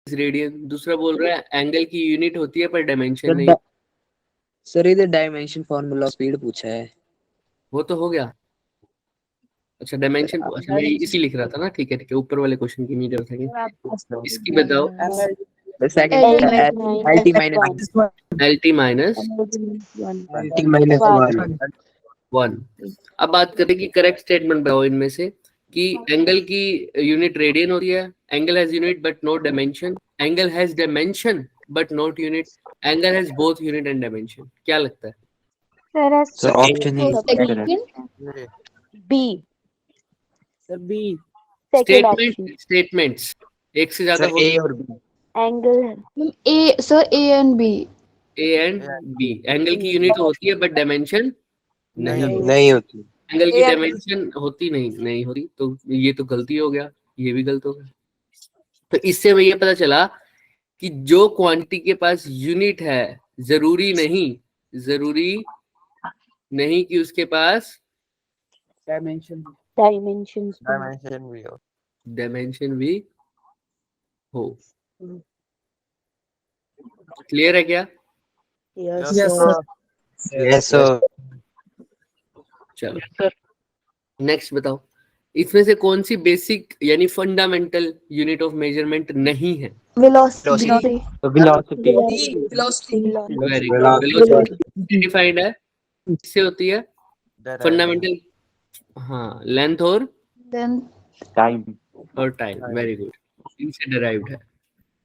Radian, दूसरा बोल रहा है एंगल की यूनिट होती है पर डायमेंशन नहीं। सर इधर डायमेंशन फार्मूला स्पीड पूछा है। वो तो हो गया। अच्छा डायमेंशन, अच्छा मैं इसी लिख रहा था ना, ठीक है ऊपर वाले क्वेश्चन की मीटर था। इसकी बताओ। LT minus LT minus 1। अब बात करें कि करेक्ट स्टेटमेंट बताओ इनमें से कि एंगल की यूनिट रेडियन होती है, angle has unit but not dimension, angle has dimension but not unit, angle has both unit and dimension. क्या लगता है? सर ऑप्शन ही बी। Sir B. स्टेटमेंट्स एक से ज्यादा हो, ए और B. Angle A sir, A and B. A and B. Angle की यूनिट होती है बट डायमेंशन नहीं होती। एंगल की डायमेंशन होती नहीं होती, तो ये तो गलती हो गया, ये भी गलत हो गया। तो इससे हमें ये पता चला कि जो क्वांटिटी के पास यूनिट है जरूरी नहीं कि उसके पास डायमेंशन डायमेंशन भी हो। क्लियर है क्या? Yes sir. चलो नेक्स्ट बताओ, इसमें से कौन सी बेसिक यानी फंडामेंटल यूनिट ऑफ मेजरमेंट नहीं है? Velocity. Very good. Velocity defined है, किससे होती है? फंडामेंटल, हाँ, लेंथ और टाइम। टाइम। वेरी गुड, इनसे डिराइव्ड है।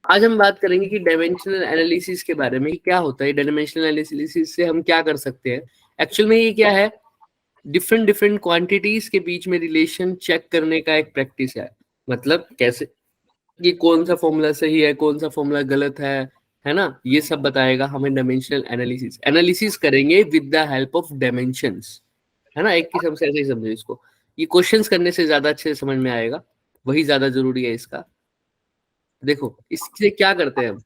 आज हम बात करेंगे कि डायमेंशनल एनालिसिस के बारे में। क्या होता है डायमेंशनल एनालिसिस से, हम क्या कर सकते हैं? एक्चुअल में ये क्या है? डिफरेंट क्वांटिटीज के बीच में रिलेशन चेक करने का एक प्रैक्टिस है। मतलब कैसे कि कौन सा फॉर्मूला सही है, कौन सा फॉर्मूला गलत है ना, ये सब बताएगा हमें डायमेंशनल एनालिसिस करेंगे with the help of dimensions, है ना। एक किस्म से ऐसे ही समझो इसको, ये क्वेश्चंस करने से ज्यादा अच्छे से समझ में आएगा, वही ज्यादा जरूरी है इसका। देखो इससे क्या करते हैं हम,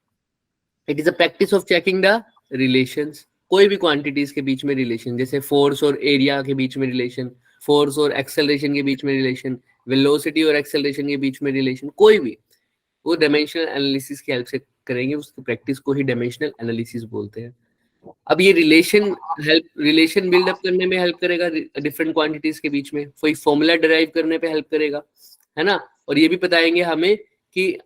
it is a practice of checking the relations. कोई भी क्वांटिटीज के बीच में रिलेशन, जैसे फोर्स और एरिया के बीच में रिलेशन, फोर्स और एक्सेलरेशन के बीच में रिलेशन, वेलोसिटी और एक्सेलरेशन के बीच में रिलेशन, कोई भी, वो डायमेंशनल एनालिसिस की हेल्प से करेंगे। उसकी प्रैक्टिस को ही डायमेंशनल एनालिसिस बोलते हैं। अब ये रिलेशन बिल्डअप करने में हेल्प करेगा, डिफरेंट क्वांटिटीज के बीच में कोई फॉर्मूला डिराइव करने पे हेल्प करेगा, है ना। और ये भी बताएंगे हमें कि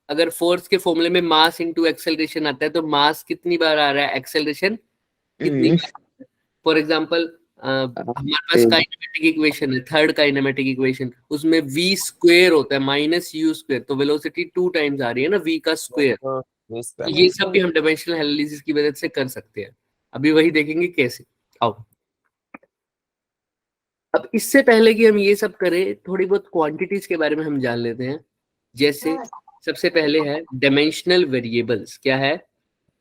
अगर फोर्स के फॉर्मूले में मास इनटू एक्सेलरेशन आता है तो मास कितनी बार आ रहा है, एक्सेलरेशन कितनी बार। फॉर एग्जांपल हमारे पास काइनेमेटिक इक्वेशन है, थर्ड काइनेमेटिक इक्वेशन, उसमें v स्क्वायर होता है माइनस u स्क्वायर, तो वेलोसिटी 2 टाइम्स आ रही है ना v का स्क्वायर। तो ये सब भी हम डायमेंशनल एनालिसिस की मदद से कर सकते हैं। अभी वही देखेंगे कैसे। आओ, अब इससे पहले कि हम ये सब करें, थोड़ी बहुत क्वांटिटीज के बारे में हम जान लेते हैं। जैसे सबसे पहले है डायमेंशनल वेरिएबल्स। क्या है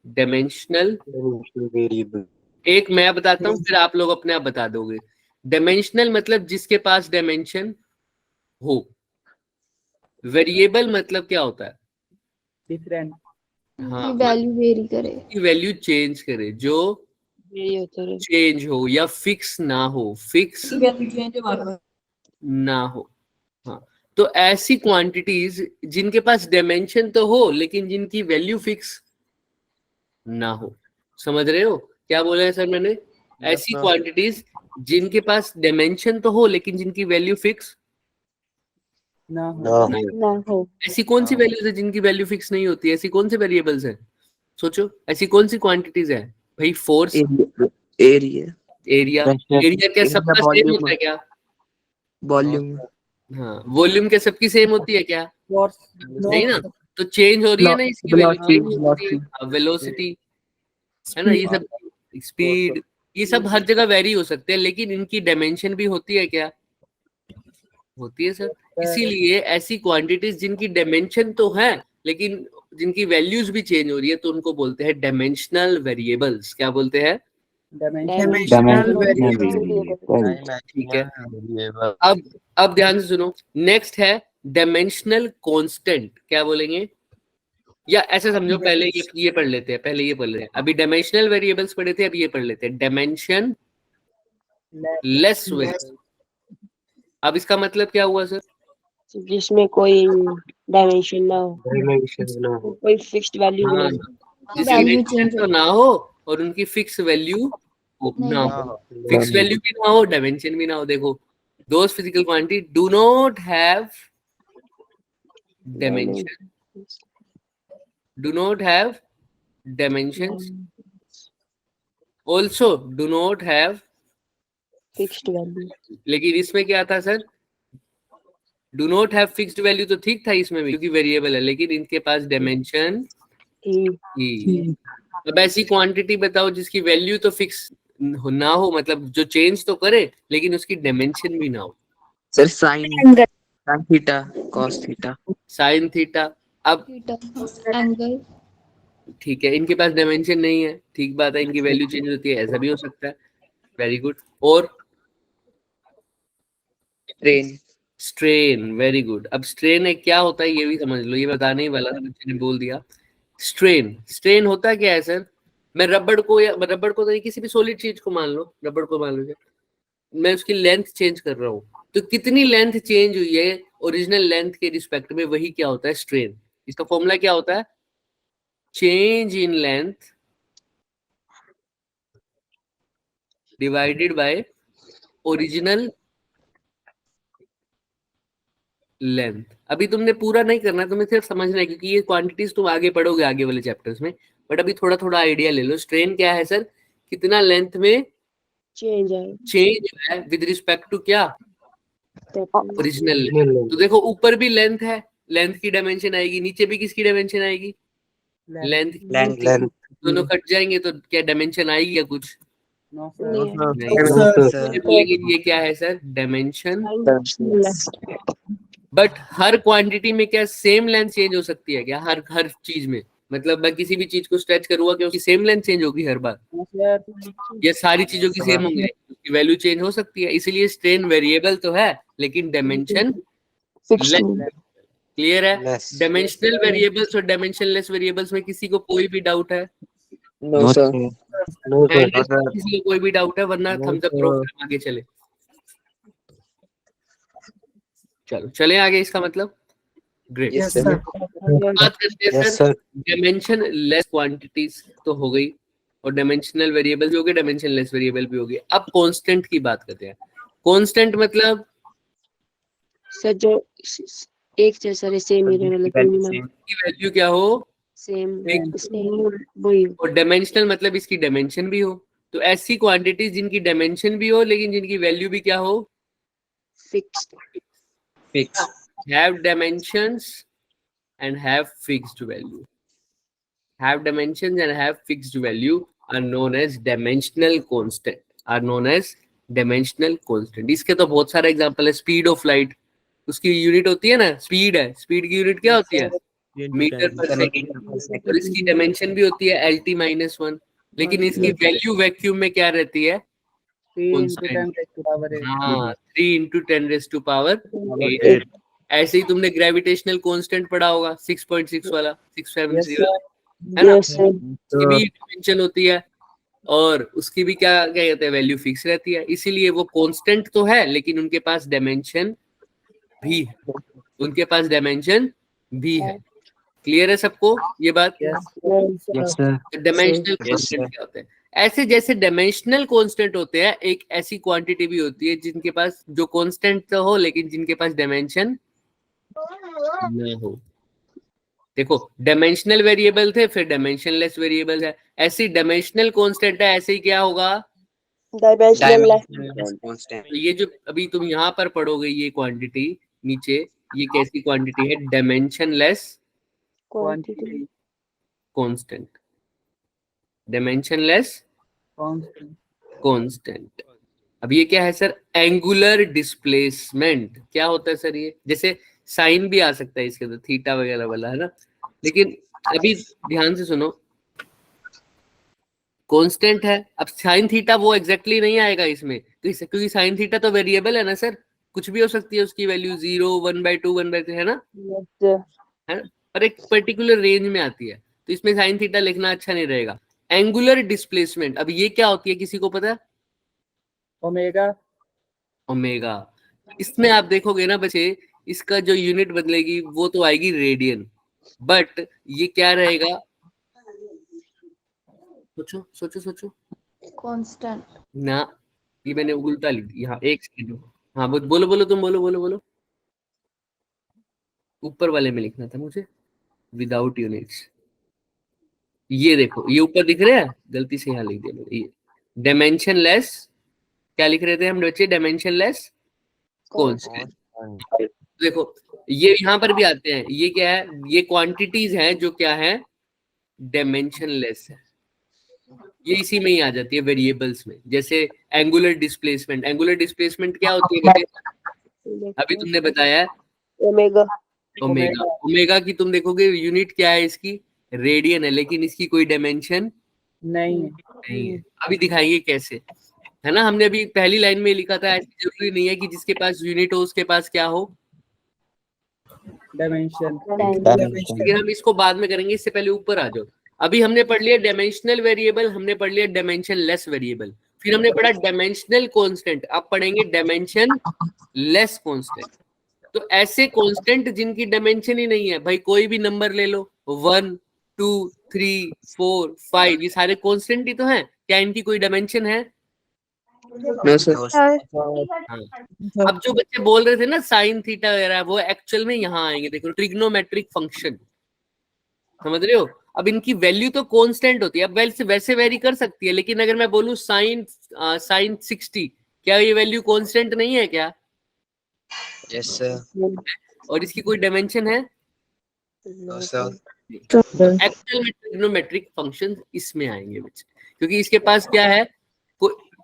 डायमेंशनल वेरिएबल? एक मैं बताता हूँ, फिर आप लोग अपने आप बता दोगे। डायमेंशनल मतलब जिसके पास डायमेंशन हो। वेरिएबल मतलब क्या होता है? डिफरेंट, हाँ, वैल्यू वेरी करे, वैल्यू चेंज करे, जो चेंज हो या फिक्स ना हो, फिक्स ना हो। हाँ, तो ऐसी क्वांटिटीज जिनके पास डायमेंशन तो हो लेकिन जिनकी वैल्यू फिक्स ना हो। समझ रहे हो क्या बोला है सर मैंने? ऐसी क्वांटिटीज जिनके पास डायमेंशन तो हो लेकिन जिनकी वैल्यू फिक्स ना हो। ऐसी कौन सी वैल्यूज है जिनकी वैल्यू फिक्स नहीं होती? ऐसी कौन सी वेरिएबल्स है? सोचो, ऐसी कौन सी क्वांटिटीज है भाई? Force, area, area. एरिया क्या सबका सेम होता है क्या? वॉल्यूम। हाँ, वॉल्यूम क्या सबकी सेम होती है क्या? नहीं ना, तो चेंज हो रही है ना इसकी वैल्यू, चेंज होती है। वेलोसिटी, है ना, ये सब, स्पीड, ये सब हर जगह वेरी हो सकते हैं, लेकिन इनकी डायमेंशन भी होती है क्या? होती है सर। इसीलिए ऐसी क्वांटिटीज जिनकी डायमेंशन तो है लेकिन जिनकी वैल्यूज भी चेंज हो रही है, तो उनको बोलते हैं डायमेंशनल वेरिएबल्स। क्या बोलते हैं? ठीक है। अब ध्यान से सुनो, नेक्स्ट है डायमेंशनल कांस्टेंट। क्या बोलेंगे? या ऐसे समझो, पहले ये पढ़ लेते हैं, पहले ये पढ़ लेते हैं। अभी डायमेंशनल वेरिएबल्स पढ़े थे, अब ये पढ़ लेते हैं डायमेंशन लेस वेरिएबल। अब इसका मतलब क्या हुआ सर? जिसमें कोई डायमेंशन ना हो, डायमेंशन ना हो। कोई फिक्स्ड वैल्यू हाँ, ना हो। जिसकी वैल्यू dimension चेंज तो ना हो और उनकी फिक्स वैल्यू ना नहीं हो, फिक्स वैल्यू भी ना हो, डायमेंशन भी ना हो। देखो, those physical quantity do not have dimension, do not have dimensions, also do not have fixed value. लेकिन इसमें क्या था sir, do not have fixed value तो ठीक था इसमें भी क्योंकि वेरिएबल है, लेकिन इनके पास डायमेंशन ही। अब ऐसी क्वांटिटी बताओ जिसकी वैल्यू तो फिक्स ना हो, मतलब जो चेंज तो करे लेकिन उसकी डायमेंशन भी ना हो। Sir sine theta cos theta. Sine theta, अब थीटा एंगल ठीक है, इनके पास डायमेंशन नहीं है, ठीक बात है, इनकी वैल्यू चेंज होती है, ऐसा भी हो सकता है। Very good. और स्ट्रेन। Strain, very good. अब स्ट्रेन है क्या होता है ये भी समझ लो, ये बताने ही वाला था, बच्चे ने बोल दिया। स्ट्रेन, स्ट्रेन होता क्या है सर, मैं रबड़ को या रबड़ को तो किसी भी सॉलिड चीज को मान लो, रबड़ को मान लो, मैं उसकी लेंथ चेंज कर रहा हूँ, तो कितनी लेंथ चेंज हुई है ओरिजिनल लेंथ के रिस्पेक्ट में, वही क्या होता है स्ट्रेन। इसका फॉर्मूला क्या होता है, change in length divided by original length. अभी तुमने पूरा नहीं करना, तुम्हें सिर्फ समझना है क्योंकि ये क्वांटिटीज तुम आगे पढ़ोगे आगे वाले चैप्टर्स में, बट अभी थोड़ा थोड़ा आइडिया ले लो। स्ट्रेन क्या है सर, कितना लेंथ में चेंज है विद रिस्पेक्ट टू क्या, ओरिजिनल लेंथ। तो देखो ऊपर भी लेंथ है, लेंथ की डायमेंशन आएगी, नीचे भी किसकी डायमेंशन आएगी, लेंथ। दोनों कट जाएंगे तो क्या डायमेंशन आएगी या कुछ नहीं। लेकिन ये क्या है sir, dimension. But her quantity में क्या सेम लेंथ चेंज हो सकती है क्या, हर चीज में, मतलब मैं किसी भी चीज को स्ट्रेच करूंगा क्या उसकी सेम लेंथ चेंज होगी हर बार, ये सारी चीजों की सेम होंगी, उसकी वैल्यू चेंज हो सकती है। इसीलिए स्ट्रेन वेरिएबल तो है लेकिन डायमेंशन क्लियर है। डायमेंशनल वेरिएबल्स और डायमेंशनलेस वेरिएबल्स में किसी को कोई भी डाउट है, नो सर। किसी को कोई भी डाउट है, वरना थम्स अप करो फिर आगे चले। चलो चले आगे, इसका मतलब ग्रेट। बात करते हैं सर डायमेंशन लेस क्वांटिटीज तो हो गई, और डायमेंशनल वेरिएबल भी हो गए, डायमेंशन लेस वेरिएबल भी हो गए। अब कांस्टेंट की बात करते हैं। कांस्टेंट मतलब सर जो एक जैसा सेम ही रहने लगे, की वैल्यू क्या हो, सेम वही। और डायमेंशनल मतलब इसकी डायमेंशन भी हो। तो ऐसी क्वांटिटीज जिनकी डायमेंशन भी हो लेकिन जिनकी वैल्यू भी क्या हो, fix. have dimensions and have fixed value, have dimensions and have fixed value are known as dimensional constant, are known as dimensional constant। इसके तो बहुत सारे एग्जांपल है। स्पीड ऑफ लाइट, उसकी यूनिट होती है ना, स्पीड है, स्पीड की यूनिट क्या होती है, मीटर पर सेकंड, और इसकी डायमेंशन भी होती है LT-1, लेकिन इसकी वैल्यू वैक्यूम में क्या रहती है, 3 × 10⁸ ऐसे ही तुमने ग्रेविटेशनल कांस्टेंट पढ़ा होगा 6.6 वाला, 670 है ना, उसकी भी डायमेंशन होती है और उसकी भी क्या क्या कहते हैं, वैल्यू फिक्स रहती है। इसीलिए वो कांस्टेंट तो है लेकिन उनके पास डायमेंशन भी है, उनके पास डायमेंशन भी है। क्लियर है सबको ये बात? डायमेंशनल कांस्टेंट क्या होते हैं, ऐसे जैसे डायमेंशनल कांस्टेंट होते हैं, एक ऐसी क्वांटिटी भी होती है जिनके पास जो कांस्टेंट तो हो लेकिन जिनके पास डायमेंशन ना हो। देखो डायमेंशनल वेरिएबल थे, फिर डायमेंशनलेस वेरिएबल है, ऐसी डायमेंशनल कांस्टेंट है, ऐसे ही क्या होगा, तो ये जो अभी तुम यहाँ पर पढ़ोगे ये क्वांटिटी नीचे, ये कैसी क्वांटिटी है, डायमेंशनलेस कांस्टेंट, डायमेंशनलेस कांस्टेंट। अब ये क्या है सर, एंगुलर डिस्प्लेसमेंट। क्या होता है सर ये, जैसे साइन भी आ सकता है इसके अंदर, थीटा वगैरह वाला है ना, लेकिन अभी ध्यान से सुनो, कांस्टेंट है। अब साइन थीटा वो एग्जैक्टली नहीं आएगा इसमें, तो क्योंकि साइन थीटा तो वेरिएबल है ना सर, कुछ भी हो सकती है उसकी वैल्यू, 0, 1/2, 1/3 है ना, है ना, पर एक पर्टिकुलर रेंज में आती है, तो इसमें साइन थीटा लिखना अच्छा नहीं रहेगा। एंगुलर डिस्प्लेसमेंट, अब ये क्या होती है, किसी को पता है? ओमेगा। इसमें आप देखोगे ना बच्चे, इसका जो यूनिट बदलेगी वो तो आएगी रेडियन, बट ये क्या रहेगा? सोचो सोचो सोचो कांस्टेंट। ना, ये मैंने उल्टा लिख दिया। हाँ, एक सेकंड। हाँ बोलो बोलो तुम बोलो बोलो बोलो। ऊपर वाले में लिखना था मुझे, विदाउट यूनिट्स। ये देखो, ये ऊपर दिख रहा है, गलती से यहाँ लिख दिया मैंने। ये डायमेंशन लेस, क्या लिख रहे थे हम बच्चे? Dimension less constant. देखो ये यहाँ पर भी आते हैं, ये क्या है? ये क्वांटिटीज हैं जो क्या है? डायमेंशन लेस है। ये इसी में ही आ जाती है वेरिएबल्स में, जैसे एंगुलर डिस्प्लेसमेंट। एंगुलर डिस्प्लेसमेंट क्या होती है बेटे? अभी तुमने बताया है ओमेगा। ओमेगा। ओमेगा की तुम देखोगे यूनिट क्या है इसकी? रेडियन है, लेकिन इसकी कोई डायमेंशन नहीं नहीं है। अभी दिखाएंगे कैसे, है ना? हमने अभी पहली लाइन में लिखा था, ऐसी जरूरी नहीं है कि जिसके पास यूनिट हो उसके पास क्या हो? डायमेंशन। लेकिन हम इसको बाद में करेंगे, इससे पहले ऊपर आ जाओ। अभी हमने पढ़ लिया डायमेंशनल वेरिएबल, हमने पढ़ लिया डायमेंशन लेस वेरिएबल, फिर हमने पढ़ा डायमेंशनल कांस्टेंट, अब पढ़ेंगे डायमेंशन लेस कांस्टेंट। तो ऐसे कांस्टेंट जिनकी डायमेंशन ही नहीं है, भाई कोई भी नंबर ले लो, 1 2 3 4 5, ये सारे कांस्टेंट ही तो हैं। क्या इनकी कोई डायमेंशन है? No sir. हाँ। अब जो बच्चे बोल रहे थे ना साइन थीटा वगैरह, वो एक्चुअल में यहाँ आएंगे। देखो ट्रिग्नोमेट्रिक फंक्शन, समझ रहे हो? अब इनकी वैल्यू तो कांस्टेंट होती है, अब वैसे वेरी कर सकती है, लेकिन अगर मैं बोलूं साइन 60, क्या ये वैल्यू कांस्टेंट नहीं है क्या? Yes sir. और इसकी कोई डायमेंशन है? No sir. एक्चुअल में ट्रिग्नोमेट्रिक फंक्शन इसमें आएंगे बच्चे, क्योंकि इसके पास क्या है?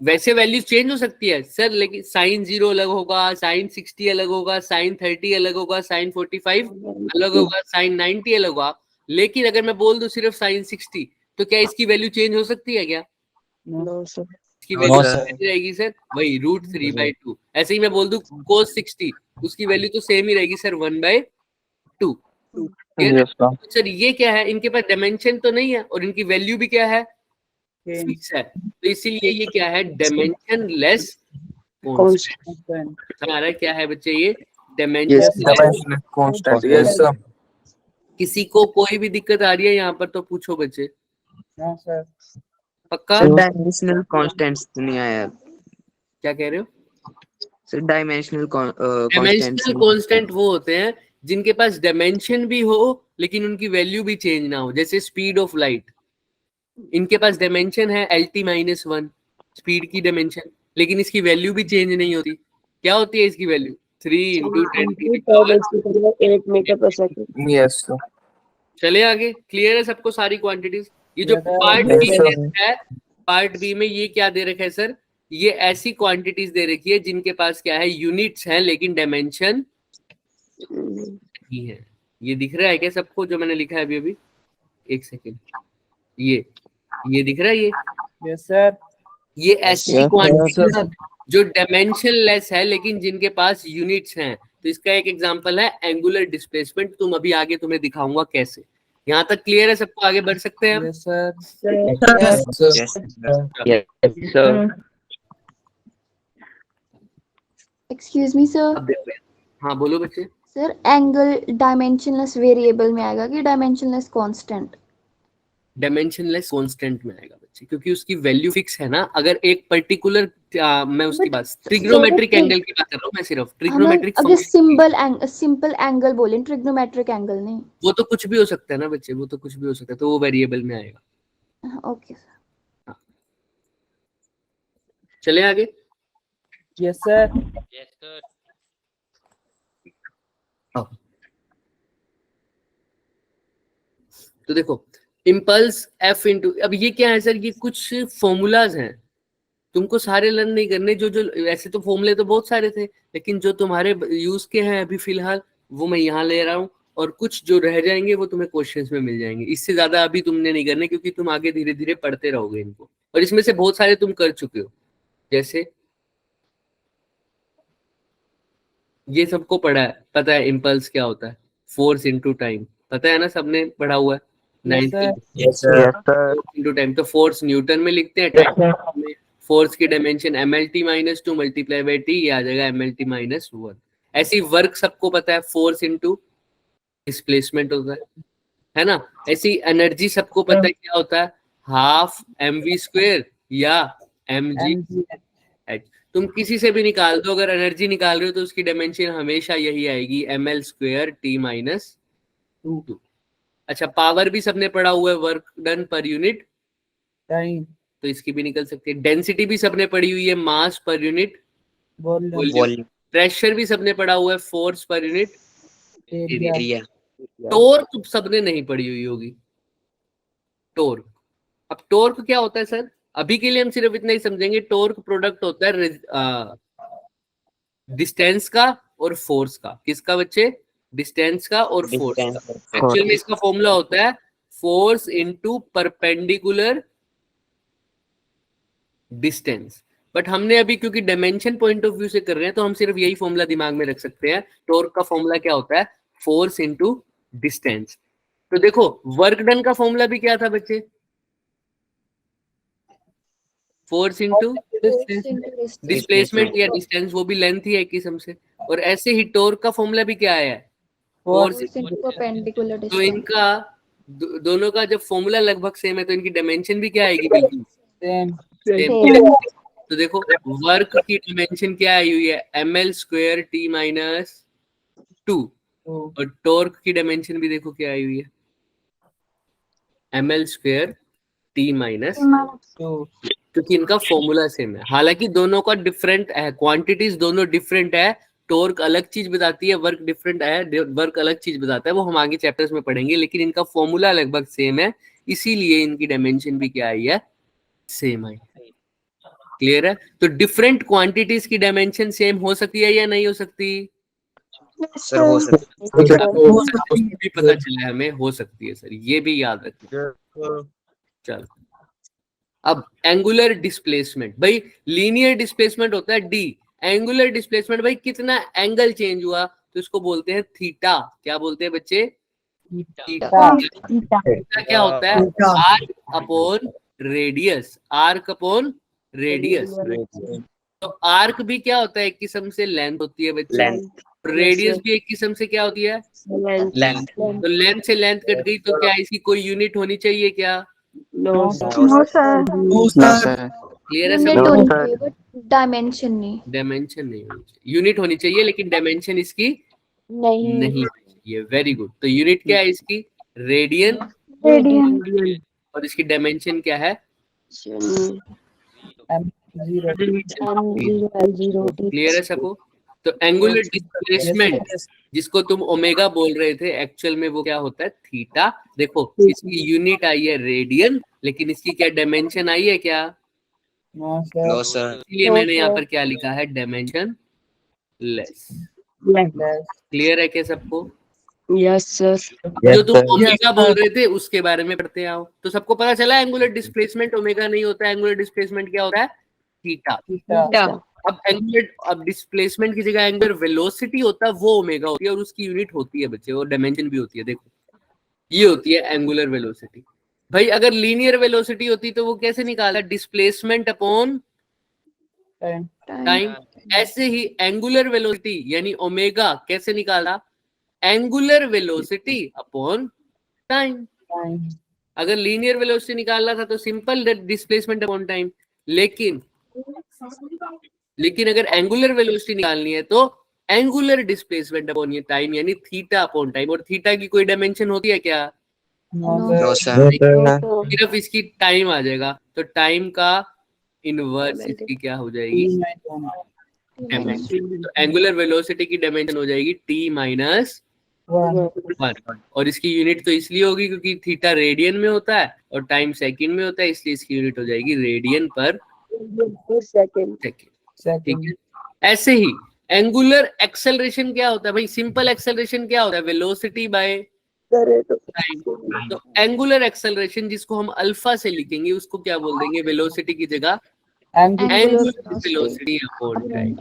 वैसे वैल्यू चेंज हो सकती है सर, लेकिन साइन 0 अलग होगा, साइन 60 अलग होगा, साइन 30 अलग होगा, साइन 45 अलग होगा, साइन 90 अलग होगा। लेकिन अगर मैं बोल दूं सिर्फ साइन 60, तो क्या इसकी वैल्यू चेंज हो सकती है क्या? No sir. इसकी वैल्यू रहेगी सर वही √3/2। ऐसे ही मैं बोल दूं cos 60, उसकी वैल्यू तो सेम ही रहेगी सर, 1/2। सर ये क्या है? इनके पास डायमेंशन तो नहीं है, और इनकी वैल्यू भी क्या है? फिक्स है। तो इसीलिए ये क्या है? Dimension less constant. हमारा क्या है बच्चे? ये डायमेंशन कांस्टेंट। Yes sir. किसी को कोई भी दिक्कत आ रही है यहाँ पर तो पूछो बच्चे। हाँ सर। पक्का? सर डायमेंशनल कांस्टेंट्स तो नहीं आया। क्या कह रहे हो? सर डायमेंशनल डायमेंशनल कांस्टेंट वो होते हैं जिनके पास डायमेंशन भी हो लेकिन उनकी वैल्यू भी चेंज ना हो, जैसे स्पीड ऑफ लाइट। इनके पास डायमेंशन है LT-1 स्पीड की डायमेंशन, लेकिन इसकी वैल्यू भी चेंज नहीं होती। क्या होती है इसकी value? 3 × 10⁻⁸ 8 metre per second. Yes sir. चले आगे। क्लियर है सबको सारी क्वांटिटीज? ये जो पार्ट Yes, बी sir. दे रखा है, पार्ट बी में ये क्या दे रखा है सर? ये ऐसी क्वांटिटीज दे रखी है जिनके पास क्या है? यूनिट्स हैं लेकिन डायमेंशन नहीं है। ये दिख रहा है क्या सबको जो मैंने लिखा है अभी अभी? एक सेकेंड, ये दिख रहा है? ये यस सर। ये ऐसी क्वांटिटीज जो डायमेंशन लेस है लेकिन जिनके पास यूनिट्स हैं। तो इसका एक एग्जांपल है एंगुलर डिस्प्लेसमेंट। तुम अभी आगे तुम्हें दिखाऊंगा कैसे। यहाँ तक क्लियर है सबको? आगे बढ़ सकते हैं हम? Yes sir. Yes sir. Excuse me sir. अब देखो, हाँ बोलो बच्चे। सर एंगल डायमेंशनलेस वेरिएबल में आएगा कि डायमेंशनलेस कांस्टेंट? डायमेंशनलेस कांस्टेंट में आएगा बच्चे, क्योंकि उसकी वैल्यू फिक्स है ना। अगर एक पर्टिकुलर मैं उसकी बात ट्रिग्नोमेट्रिक एंगल की बात कर रहा हूँ मैं, सिर्फ ट्रिग्नोमेट्रिक अगर सिंपल एंगल बोले, ट्रिग्नोमेट्रिक एंगल नहीं। वो तो कुछ भी हो सकता है ना बच्चे, वो तो कुछ भी हो सकता है, तो वो वेरिएबल में आएगा। Okay sir. चले आगे। Yes sir. तो देखो इम्पल्स F इंटू, अब ये क्या है सर? ये कुछ फॉर्मूलाज हैं, तुमको सारे लर्न नहीं करने। जो ऐसे तो फॉर्मूले तो बहुत सारे थे, लेकिन जो तुम्हारे यूज के हैं अभी फिलहाल वो मैं यहाँ ले रहा हूँ, और कुछ जो रह जाएंगे वो तुम्हें क्वेश्चंस में मिल जाएंगे। इससे ज्यादा अभी तुमने नहीं करने, क्योंकि तुम आगे धीरे धीरे पढ़ते रहोगे इनको, और इसमें से बहुत सारे तुम कर चुके हो। जैसे ये सबको पढ़ा है, पता है इम्पल्स क्या होता है? फोर्स इंटू टाइम, पता है ना? सबने पढ़ा हुआ है 9th इंटू टाइम। तो फोर्स न्यूटन में लिखते हैं, टाइम में फोर्स की डायमेंशन MLT-2 × T, ये आ जाएगा MLT-1। ऐसी वर्क सबको पता है, फोर्स इनटू डिस्प्लेसमेंट होता है ना। ऐसी एनर्जी सबको पता है क्या होता है, हाफ mv² या mg। तुम किसी से भी निकाल दो, अगर एनर्जी निकाल रहे हो तो उसकी डायमेंशन हमेशा यही आएगी, ml² t-2। अच्छा, पावर भी सबने पढ़ा हुआ है, work done per unit time, तो इसकी भी निकल सकती है। डेंसिटी भी सबने पढ़ी हुई है, मास पर यूनिट वॉल्यूम। प्रेशर भी सबने पढ़ा हुआ है, force per unit area. Torque सबने नहीं पढ़ी हुई होगी, टॉर्क। अब टॉर्क क्या होता है सर, अभी के लिए हम सिर्फ इतना ही समझेंगे, टॉर्क प्रोडक्ट होता है डिस्टेंस का और फोर्स का। किसका बच्चे, डिस्टेंस का और फोर्स का। एक्चुअल में इसका फॉर्मूला होता है force into perpendicular distance. But हमने अभी क्योंकि डायमेंशन पॉइंट ऑफ व्यू से कर रहे हैं तो हम सिर्फ यही फॉर्मूला दिमाग में रख सकते हैं। टॉर्क का फॉर्मूला क्या होता है, फोर्स इनटू डिस्टेंस। तो देखो वर्क डन का फॉर्मूला भी क्या था बच्चे, फोर्स इनटू डिस्प्लेसमेंट या डिस्टेंस, वो भी लेंथ ही है एक किस्म से। और ऐसे ही टॉर्क का फॉर्मूला भी क्या है, फोर्स। परपेंडिकुलर तो डिस्टेंस। इनका दोनों का जब फॉर्मूला लगभग सेम है तो इनकी डायमेंशन भी क्या आएगी, बिल्कुल सेम। तो देखो वर्क की डायमेंशन क्या आई हुई है, ml² t-2। और टॉर्क की डायमेंशन भी देखो क्या आई हुई है, ml² t-2, क्योंकि इनका फॉर्मूला सेम है। हालांकि दोनों का डिफरेंट है, क्वांटिटीज दोनों डिफरेंट है। टॉर्क अलग चीज बताती है, वर्क डिफरेंट है, वर्क अलग चीज बताता है, वो हम आगे चैप्टर्स में पढ़ेंगे। लेकिन इनका फॉर्मूला लगभग सेम है, इसीलिए इनकी डायमेंशन भी क्या आई है, सेम आई। क्लियर है। तो डिफरेंट क्वांटिटीज की डायमेंशन सेम हो सकती है या नहीं हो सकती, सर हो सकती भी पता चला है हमें, हो सकती है सर, ये भी याद रखना। चलो अब एंगुलर डिस्प्लेसमेंट, भाई लीनियर डिस्प्लेसमेंट होता है डी, एंगुलर डिस्प्लेसमेंट भाई कितना एंगल चेंज हुआ, तो इसको बोलते हैं थीटा। क्या बोलते हैं बच्चे, थीटा। थीटा क्या होता है, arc upon radius, arc upon radius. तो आर्क भी क्या होता है, एक किस्म से लेंथ होती है बच्चे, रेडियस भी एक किस्म से क्या होती है, लेंथ। तो लेंथ से लेंथ कट गई तो क्या इसकी कोई यूनिट होनी चाहिए क्या, नो सर। क्लियर है यूनिट सब, होनी चाहिए बट डायमेंशन नहीं। डायमेंशन नहीं होनी चाहिए, यूनिट होनी चाहिए लेकिन डायमेंशन इसकी नहीं नहीं होनी चाहिए। Very good. तो यूनिट क्या है इसकी, रेडियन, और इसकी डायमेंशन क्या है, क्लियर है सबको। तो एंगुलर डिस्प्लेसमेंट जिसको तुम ओमेगा बोल रहे थे, एक्चुअल में वो क्या होता है, थीटा। देखो इसकी यूनिट आई है रेडियन, लेकिन इसकी क्या डायमेंशन आई है क्या, नो सर। इसलिए मैंने यहाँ पर क्या लिखा है, डायमेंशन लेस। क्लियर है क्या सबको, यस सर। जो तुम ओमेगा बोल रहे थे उसके बारे में पढ़ते आओ। तो सबको पता चला एंगुलर डिस्प्लेसमेंट ओमेगा नहीं होता है, एंगुलर डिस्प्लेसमेंट क्या होता है, थीटा। अब एंगुलर, अब डिस्प्लेसमेंट की जगह एंगुलर वेलोसिटी होता है, वो ओमेगा होती है और उसकी यूनिट होती है बच्चे, और डायमेंशन भी होती है। देखो ये होती है एंगुलर वेलोसिटी। भाई अगर लीनियर वेलोसिटी होती तो वो कैसे निकाला, डिस्प्लेसमेंट अपॉन टाइम। ऐसे ही एंगुलर वेलोसिटी यानी ओमेगा कैसे निकाला, एंगुलर वेलोसिटी अपॉन टाइम। अगर लीनियर वेलोसिटी निकालना था तो सिंपल डिस्प्लेसमेंट अपॉन टाइम। लेकिन अगर एंगुलर वेलोसिटी निकालनी है तो एंगुलर डिस्प्लेसमेंट अपॉन ये टाइम, यानी थीटा अपॉन टाइम। और थीटा की कोई डायमेंशन होती है क्या, नो सर। सिर्फ इसकी टाइम आ जाएगा। तो टाइम का इनवर्स इसकी क्या हो जाएगी, डायमेंशन। तो एंगुलर वेलोसिटी की डायमेंशन हो जाएगी t-1, और इसकी यूनिट तो इसलिए होगी क्योंकि थीटा रेडियन में होता है और टाइम सेकंड में होता है, इसलिए इसकी यूनिट हो जाएगी रेडियन पर सेकंड। ठीक है। ऐसे ही एंगुलर एक्सेलरेशन क्या होता है, भाई सिंपल एक्सेलरेशन क्या होता है, वेलोसिटी बाय टाइम। तो एंगुलर एक्सेलरेशन जिसको हम अल्फा से लिखेंगे उसको क्या बोल देंगे, वेलोसिटी की जगह एंगुलर वेलोसिटी अपॉन टाइम।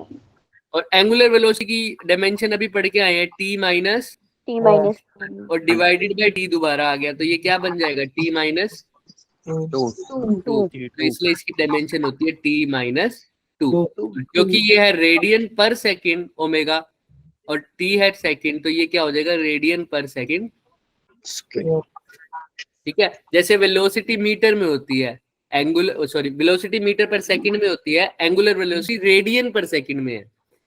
और एंगुलर वेलोसिटी की डायमेंशन अभी पढ़ के आए हैं t-, और डिवाइडेड बाय t दोबारा आ गया तो ये क्या बन जाएगा, t-2। तो इसलिए इसकी डायमेंशन होती है t-2, क्योंकि ये है रेडियन पर सेकंड ओमेगा और t है सेकंड, तो ये क्या हो जाएगा रेडियन पर सेकंड स्क्वायर। ठीक है, जैसे वेलोसिटी मीटर में होती है, वेलोसिटी मीटर पर सेकंड में होती है, एंगुलर वेलोसिटी रेडियन पर सेकंड में है,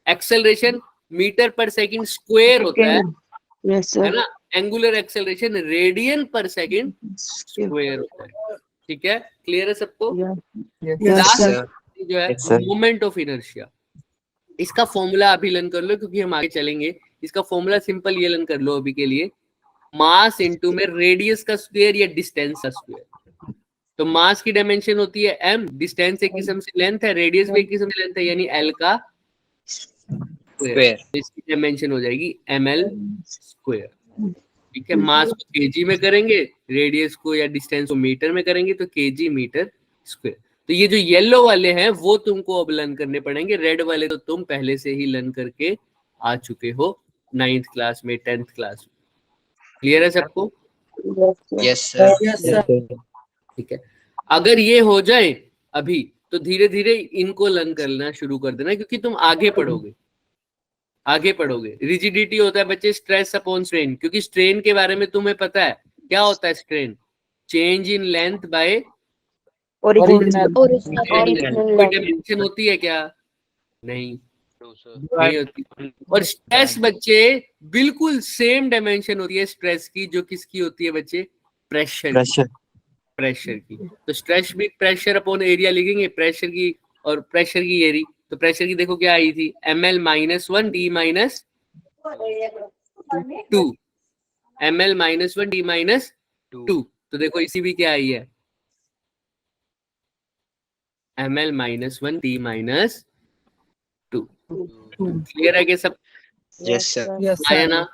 acceleration metre per second square होता है यस है सर ना, एंगुलर एक्सेलरेशन रेडियन पर सेकंड स्क्वायर होता है। ठीक है, क्लियर है सबको? यस लास्ट सर जो है मोमेंट ऑफ इनर्शिया, इसका फॉर्मूला अभी लर्न कर लो क्योंकि हम आगे चलेंगे। इसका फॉर्मूला सिंपल ये लर्न कर लो अभी के लिए, मास इनटू में रेडियस का स्क्वायर या डिस्टेंस का स्क्वायर। तो मास की डायमेंशन होती है m, डिस्टेंस एक किस्म से लेंथ है, रेडियस भी एक किस्म से लेंथ है, यानी l का स्क्वायर। इसकी डायमेंशन हो जाएगी ml स्क्वायर। ठीक है, मास को केजी में करेंगे, रेडियस को या डिस्टेंस को मीटर में करेंगे तो केजी मीटर स्क्वायर। तो ये जो येलो वाले हैं वो तुमको अब लर्न करने पड़ेंगे, रेड वाले तो तुम पहले से ही लर्न करके आ चुके हो 9th क्लास में, 10th क्लास में। क्लियर है सबको? यस सर ठीक है, अगर ये हो जाए अभी तो धीरे धीरे इनको लर्न करना शुरू कर देना, क्योंकि तुम आगे पढ़ोगे। रिजिडिटी होता है बच्चे स्ट्रेस अपॉन स्ट्रेन, क्योंकि स्ट्रेन के बारे में तुम्हें पता है क्या होता है strain, change in length bye original कोई डायमेंशन होती है क्या? नहीं होती। और स्ट्रेस बच्चे बिल्कुल सेम डायमेंशन होती है स्ट्रेस की, जो किसकी होती है बच्चे? प्रेशर की। तो स्ट्रेस भी प्रेशर अपॉन एरिया लिखेंगे, प्रेशर की और प्रेशर की एरिया। तो प्रेशर की देखो क्या आई थी, ml -1 d -2, ml -1 d -2। तो देखो इसी भी क्या आई है, ml -1 d -2। क्लियर है कि सब? यस सर आया ना,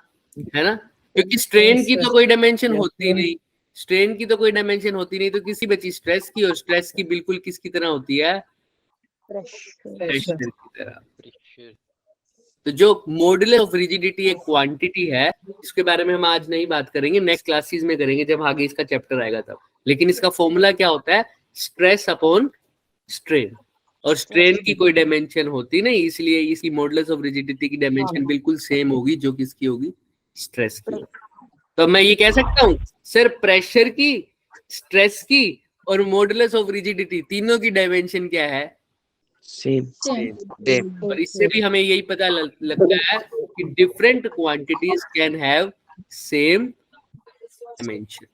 है ना? क्योंकि स्ट्रेन की तो कोई डायमेंशन होती नहीं, तो किसी बची स्ट्रेस की, और स्ट्रेस की बिल्कुल किसकी तरह होती है? प्रेशर की तरह। तो जो मॉडुलस ऑफ रिजिडिटी एक क्वांटिटी है, इसके बारे में हम आज नहीं बात करेंगे, नेक्स्ट क्लासेस में करेंगे जब आगे इसका चैप्टर आएगा तब। लेकिन इसका फॉर्मूला क्या होता है? स्ट्रेस अपॉन स्ट्रेन, और स्ट्रेन की कोई डायमेंशन होती नहीं, इसलिए इसकी मॉडुलस ऑफ रिजिडिटी की डायमेंशन बिल्कुल सेम होगी जो किसकी होगी? स्ट्रेस की। तो मैं ये कह सकता हूँ सर प्रेशर की, स्ट्रेस की और मॉडुलस ऑफ रिजिडिटी तीनों की डायमेंशन क्या है? सेम और इससे भी हमें यही पता लगता है कि different quantities can have same dimension.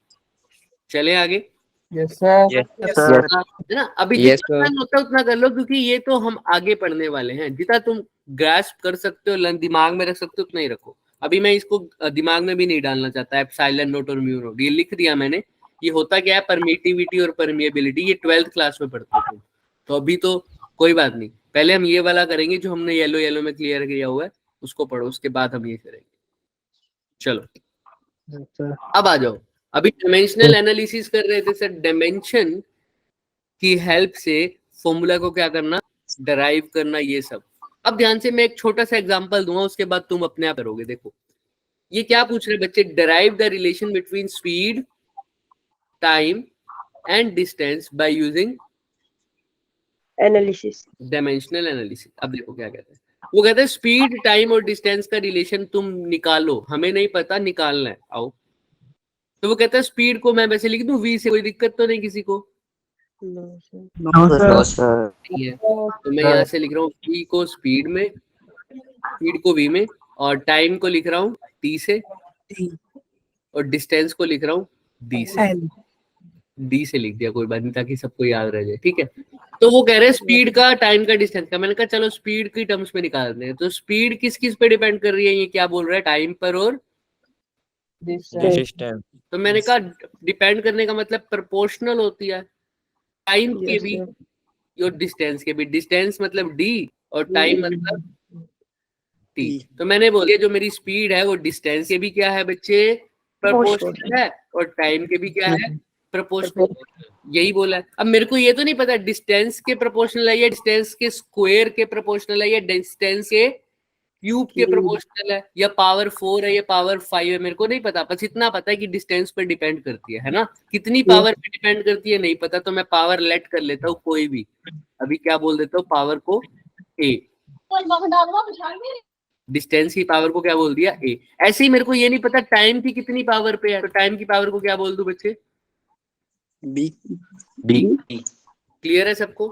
चले आगे। यस सर है ना? अभी जितना होता है उतना कर लो, क्योंकि ये तो हम आगे पढ़ने वाले हैं। जितना तुम ग्रास्प कर सकते हो, दिमाग में रख सकते हो, उतना ही रखो। अभी मैं इसको दिमाग में भी नहीं डालना चाहता, एप्सिलॉन नोट और म्यू नोट ये लिख दिया मैंने। ये होता क्या है, परमिटिविटी और परमिएबिलिटी, ये 12th क्लास में पढ़ते हो। तो अभी तो कोई बात नहीं, पहले हम ये वाला करेंगे जो हमने येलो में क्लियर किया हुआ है, उसको पढ़ो, उसके बाद हम ये करेंगे। चलो अब आ जाओ। अभी डायमेंशनल एनालिसिस कर रहे थे सर, डायमेंशन की हेल्प से फॉर्मूला को क्या करना, डराइव करना, ये सब। अब ध्यान से मैं एक छोटा सा एग्जांपल दूंगा, उसके बाद तुम अपने आप करोगे। देखो ये क्या पूछ रहे बच्चे, derive the relation between speed, time and distance by using analysis, dimensional analysis. अब देखो क्या कहते हैं, वो कहते हैं स्पीड, टाइम और डिस्टेंस का रिलेशन तुम निकालो, हमें नहीं पता, निकालना है, आओ। तो वो कहता है स्पीड को मैं वैसे लिख दूं v से, कोई दिक्कत तो नहीं किसी को? नहीं है। तो मैं यहाँ से लिख रहा हूँ v को स्पीड में, स्पीड को v में, और टाइम को लिख रहा हूँ t से, और डिस्टेंस को लिख रहा हूँ d से। d से लिख दिया, कोई बात नहीं, ताकि सबको याद रह जाए। ठीक है, तो वो कह रहे हैं स्पीड का, टाइम का, डिस्टेंस का। मैंने कहा चलो स्पीड की टर्म्स में निकालते हैं। तो स्पीड किस किस पे डिपेंड कर रही है, ये क्या बोल रहा है? टाइम पर और डिस्टेंस। तो मैंने कहा डिपेंड करने का मतलब प्रोपोर्शनल होती है, टाइम के भी और डिस्टेंस के भी। डिस्टेंस मतलब d और टाइम मतलब t। तो मैंने बोल दिया जो मेरी स्पीड है वो डिस्टेंस के भी क्या है बच्चे? प्रोपोर्शनल है, और टाइम के भी क्या है? प्रोपोर्शनल। यही बोला है। अब मेरे को ये तो नहीं पता डिस्टेंस के प्रोपोर्शनल है या डिस्टेंस के स्क्वायर के प्रोपोर्शनल है या डिस्टेंस के क्यूब के प्रोपोर्शनल है या पावर 4 है या पावर 5 है, मेरे को नहीं पता। बस इतना पता है कि डिस्टेंस पर डिपेंड करती है ना? कितनी पावर पे डिपेंड करती है नहीं पता, तो मैं पावर लेट कर लेता हूँ कोई भी। अभी क्या बोल देता हूँ, पावर को a। डिस्टेंस की पावर को क्या बोल दिया ए। ऐसे ही मेरे को ये नहीं पता टाइम की कितनी पावर पे है, तो टाइम की पावर को क्या बोल दूं बच्चे? बी क्लियर है सबको?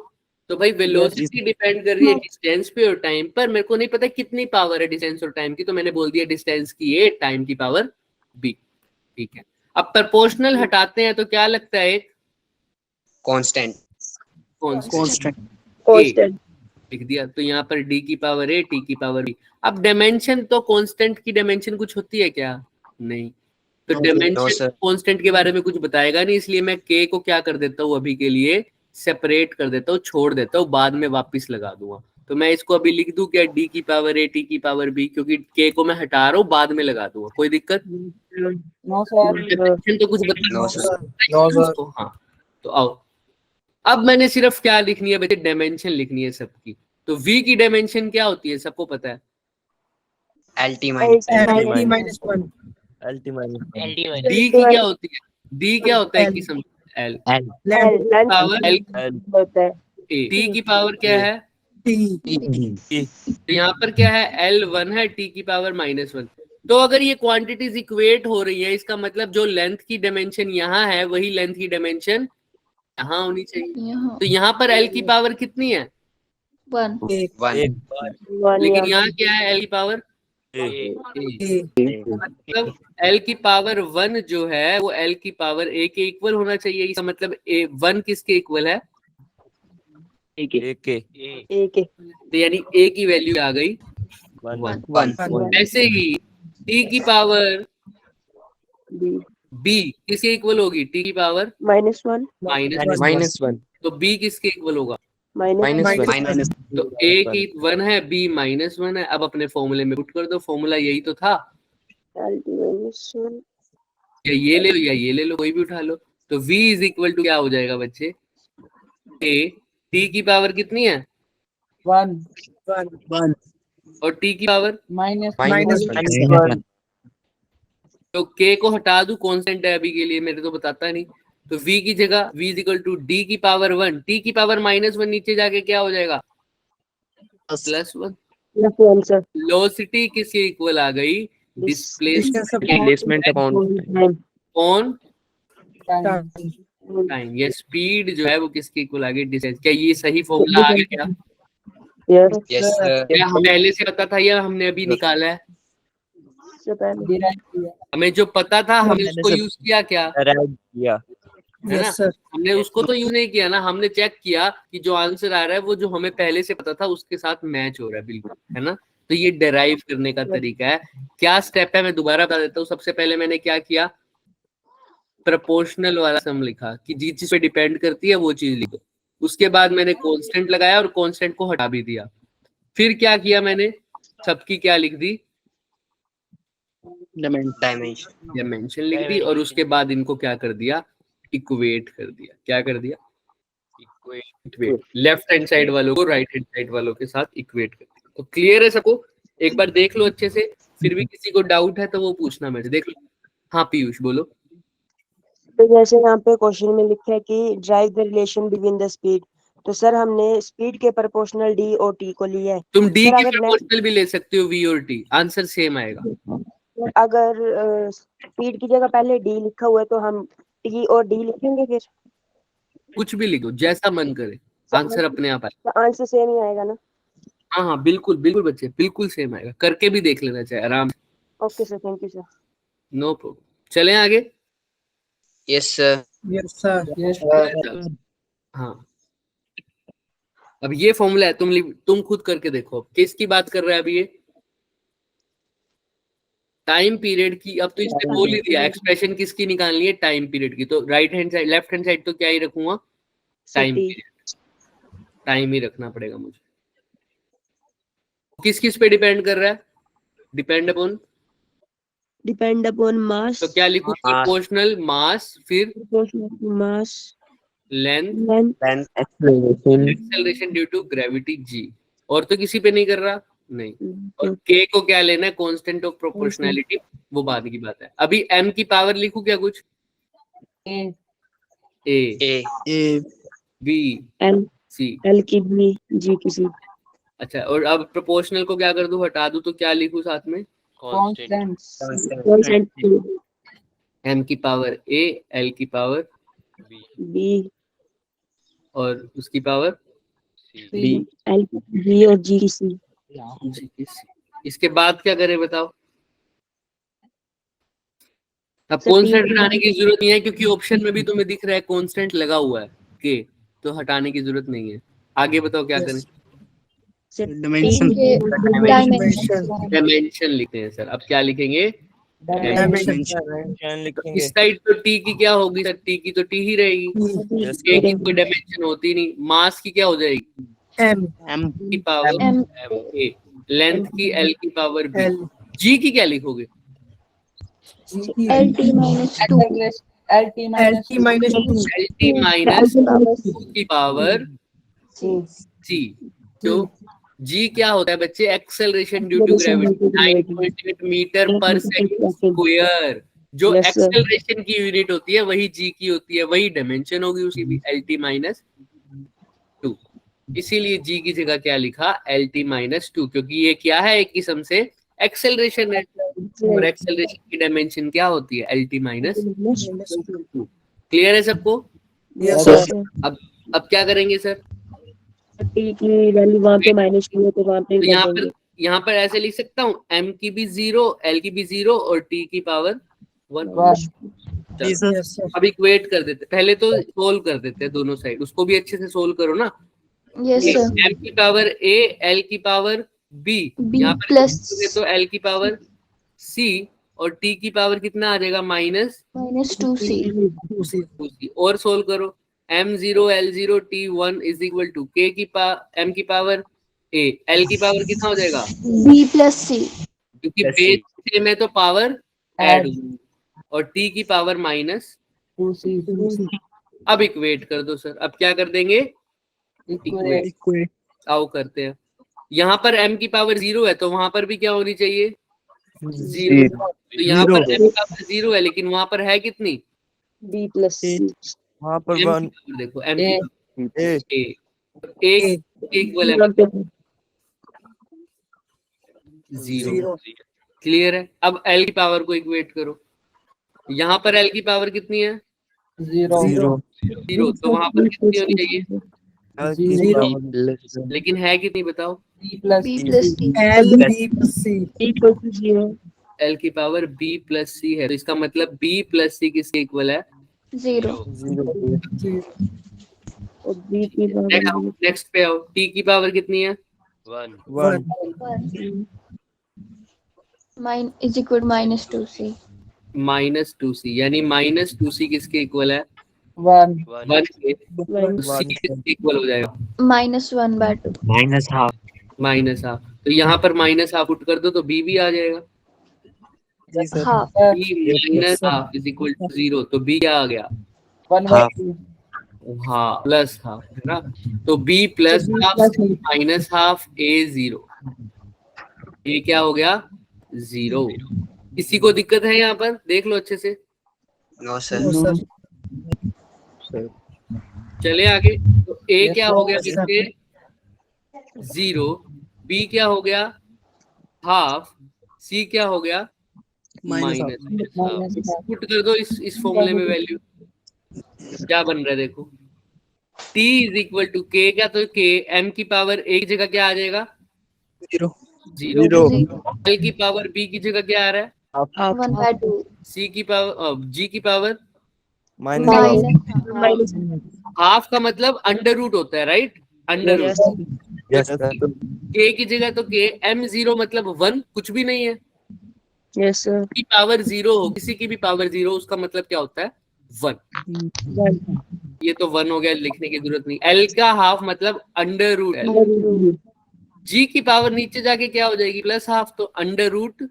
तो भाई वेलोसिटी डिपेंड कर रही है डिस्टेंस पे और टाइम पर, मेरे को नहीं पता कितनी पावर है डिस्टेंस और टाइम की, तो मैंने बोल दिया डिस्टेंस की ए, टाइम की पावर बी। ठीक है, अब प्रोपोर्शनल हटाते हैं तो क्या लगता है? कांस्टेंट कांस्टेंट लिख दिया, तो यहाँ पर डी की पावर ए, टी की पावर बी। अब डायमेंशन तो कांस्टेंट की डायमेंशन कुछ होती है क्या? नहीं, तो डायमेंशन कांस्टेंट के बारे में कुछ बताएगा नहीं, इसलिए मैं के को क्या कर देता हूँ अभी के लिए सेपरेट कर देता हूँ, छोड़ देता हूँ, बाद में वापस लगा दूंगा। तो मैं इसको अभी लिख दूं क्या, डी की पावर ए, टी की पावर बी, क्योंकि के को मैं हटा रहा हूँ, बाद में लगा दूंगा, कोई दिक्कत? नो सर डायमेंशन तो कुछ बता नो सर उसको। हाँ, तो आओ, अब मैंने सिर्फ क्या लिखनी है बच्चे, डायमेंशन लिखनी है सबकी। तो v की डायमेंशन क्या होती है, सबको पता है? LT -1 डी की क्या होती है? डी क्या होता है कि समझ, एल पावर एल होता है टी की पावर क्या है? तो यहाँ पर क्या है, L1 है, टी की पावर -1। तो अगर ये क्वांटिटीज इक्वेट हो रही है, इसका मतलब जो लेंथ की डायमेंशन यहाँ है वही लेंथ की डायमेंशन यहाँ होनी चाहिए। तो यहाँ पर L की पावर कितनी है? 1 लेकिन यहाँ क्या है, L की पावर मतलब L की पावर 1 जो है वो L की पावर A के इक्वल होना चाहिए। इसका मतलब A1 किसके इक्वल है? एक तो यानी A की वैल्यू आ गई 1। ऐसे ही T की पावर B किसके इक्वल होगी? T की पावर -1 तो B किसके इक्वल होगा? -1 तो A की 1 है, B -1 है। अब अपने फॉर्मूले में पुट कर दो, फॉर्मूला यही तो था, या ये ले लो या ये ले लो, कोई भी उठा लो। तो V इज इक्वल टू क्या हो जाएगा बच्चे? A, T की पावर कितनी है? 1 और T की पावर -1 तो K को हटा दूं, कांस्टेंट है अभी के लिए, मेरे तो बताता नहीं। तो V की जगह V is equal to D की पावर 1, T की पावर -1, नीचे जाके क्या हो जाएगा? +1। वेलोसिटी किसके इक्वल आ गई? Displacement on time. ये स्पीड जो है वो किसके इक्वल आ गई? डिस्टेंस। क्या ये सही फॉर्मूला आ गया? यस सर क्या हमें पहले से पता था या हमने अभी निकाला है? हमें जो पता था हमने उसको यूज किया क्या? है ना? हमने उसको तो यूज नहीं किया ना, हमने चेक किया कि जो आंसर आ रहा है वो जो हमें पहले से पता था उसके साथ मैच हो रहा है, बिल्कुल, है ना? तो ये डेराइव करने का तरीका है। क्या स्टेप है मैं दोबारा बता देता हूँ। सबसे पहले मैंने क्या किया, प्रोपोर्शनल वाला सम लिखा कि जिस चीज पे डिपेंड करती है वो चीज लिखो। उसके बाद मैंने कांस्टेंट लगाया और कांस्टेंट को हटा भी दिया। फिर क्या किया मैंने, सबकी क्या लिख दी? डायमेंशन लिख दी, और उसके बाद इनको क्या कर दिया? इक्वेट कर दिया। क्या कर दिया? इक्वेट। लेफ्ट हैंड साइड वालों को राइट हैंड साइड वालों के साथ इक्वेट कर दिया। तो क्लियर है सबको? एक बार देख लो अच्छे से, फिर भी किसी को डाउट है तो वो पूछना मेरे। देख लो। हाँ पीयूष बोलो। तो जैसे यहाँ पे क्वेश्चन में लिखा है कि drive the relation between the speed, तो सर हमने स्पीड के प्रोपोर्शनल डी और टी को लिया है। तुम डी सर के अगर प्रोपोर्शनल भी ले सकते हो, वी और टी, आंसर सेम आएगा। अगर स्पीड की जगह पहले डी लिखा हुआ है तो हम टी और डी लिखेंगे, फिर कुछ भी लिखो, जैसा मन करे, आंसर अपने आप आएगा। तो आंसर सेम ही आएगा ना? हाँ हाँ बिल्कुल बिल्कुल बच्चे, बिल्कुल सेम आएगा। करके भी देख लेना चाहिए आराम से। Okay sir, thank you sir. No problem. चलें आगे। यस सर हाँ, अब ये फॉर्मूला है, तुम खुद करके देखो। किसकी बात कर रहा है अभी ये? टाइम पीरियड की। अब तो इसने बोल ही दिया, एक्सप्रेशन किसकी निकालनी है? टाइम पीरियड की। तो right hand side, left hand side तो क्या ही रखूंगा? Time period. टाइम ही रखना पड़ेगा मुझे। किस किस पे डिपेंड कर रहा है? Depend upon mass. तो क्या लिखूं? प्रोपोर्शनल मास, फिर mass, length, acceleration due to gravity g। और तो किसी पे नहीं कर रहा, नहीं। और k को क्या लेना है? कांस्टेंट ऑफ प्रोपोर्शनैलिटी, वो बाद की बात है। अभी m की पावर लिखूं क्या कुछ? a b L c। L की B, G की C। अच्छा, और अब प्रोपोर्शनल को क्या कर दूं, हटा दूं, तो क्या लिखूं साथ में? constant m की पावर a, l की पावर b और उसकी पावर b l b और g की c। इसके बाद क्या करें बताओ? अब सर, कांस्टेंट T हटाने की जरूरत नहीं है, क्योंकि ऑप्शन में भी तुम्हें दिख रहा है कांस्टेंट लगा हुआ है के, तो हटाने की जरूरत नहीं है। आगे बताओ क्या करें? Sir Dimension. के Dimension. डायमेंशन लिखते हैं सर। अब क्या लिखेंगे? Dimension लिखेंगे. इस साइड तो टी की क्या होगी सर? टी की तो टी ही रहेगी, Yes, ए की कोई डायमेंशन होती नहीं। मास की क्या हो जाएगी? M. की power M. m a, length की l की पावर b। g की क्या लिखोगे? LT minus 2 LT minus l t minus power 2 की पावर c। तो g क्या होता है बच्चे? Acceleration due to gravity, 9.8 metre per second square. जो Yes, sir. एक्सेलरेशन की यूनिट होती है वही g की होती है, वही डायमेंशन होगी उसकी भी, lt माइनस 2। इसीलिए g की जगह क्या लिखा? lt माइनस 2, क्योंकि ये क्या है? एक किस्म से एक्सेलरेशन है, और एक्सेलरेशन की डायमेंशन क्या होती है? lt minus 2। क्लियर है सबको? Yes, Yes, sir. sir. अब क्या करेंगे सर? t की वैल्यू वहां पे -2 है तो वहां पे तो कर यहाँ पर ऐसे लिख सकता हूँ, m की भी 0, l की भी 0 और t की पावर 1। Yes, sir. अब इक्वेट कर देते, पहले तो सोल्व कर देते हैं दोनों साइड, उसको भी अच्छे से सोल्व करो ना। yes sir m की पावर a, l की पावर b, B यहाँ पर plus तो l की पावर c और t की पावर कितना आ जाएगा? Minus minus 2C 2c। और सोल्व करो, m0 l0 t1 is equal to k की m की पावर a, l की पावर कितना हो जाएगा? B plus C क्योंकि बेस सेम है तो पावर ऐड और t की पावर माइनस। अब इक्वेट कर दो सर। अब क्या कर देंगे? इक्वेट। आओ करते हैं। यहाँ पर m की पावर 0 है तो वहां पर भी क्या होनी चाहिए? 0। तो यहाँ पर m की पावर 0 है, लेकिन वहां पर है कितनी? b plus c वहाँ पर m 1. की पावर देखो, m की A. पावर a इक्वल है 0। क्लियर है? अब l की पावर को इक्वेट करो। यहाँ पर l की पावर कितनी है? 0. 0। तो वहां पर कितनी होनी चाहिए? L की power. लेकिन है कितनी बताओ? B plus C b equal to 0 l की पावर b प्लस c है, तो इसका मतलब b प्लस c किसके इक्वल है? 0 और b की पावर नेक्स्ट पे आओ, t की पावर कितनी है? 1. 1 mine is equal to minus 2C minus 2c, यानी माइनस 2c किसके इक्वल है? 1 के। तो c किसके इक्वल हो जाएगा? minus 1 by 2 Minus half. Minus half. तो यहाँ पर माइनस हाफ पुट कर दो तो b भी आ जाएगा। half b minus half is equal to 0, तो b क्या आ गया? Half. हाँ, प्लस हाफ है ना। तो b plus half minus half a 0, ये क्या हो गया? 0। किसी को दिक्कत है यहाँ पर? देख लो अच्छे से। No, sir. चले आगे। तो a क्या हो गया इसके? 0, b क्या हो गया? हाफ, c क्या हो गया? माइनस। पुट कर दो इस फॉर्मूले में वैल्यू, क्या बन रहा है देखो। t is equal to k का, तो k m की पावर a की जगह क्या आ जाएगा? 0। l की पावर b की जगह क्या आ रहा है? 1 by 2 c की पावर g की पावर minus हाफ का मतलब अंडर रूट होता है, right? Under root. Yes, sir. k की जगह तो k, m0 मतलब 1 कुछ भी नहीं है। yes sir की पावर 0 हो, किसी की भी पावर 0, उसका मतलब क्या होता है? 1। ये तो 1 हो गया, लिखने की जरूरत नहीं। l का हाफ मतलब अंडर रूट l। g की पावर नीचे जाके क्या हो जाएगी? प्लस हाफ, तो अंडर रूट।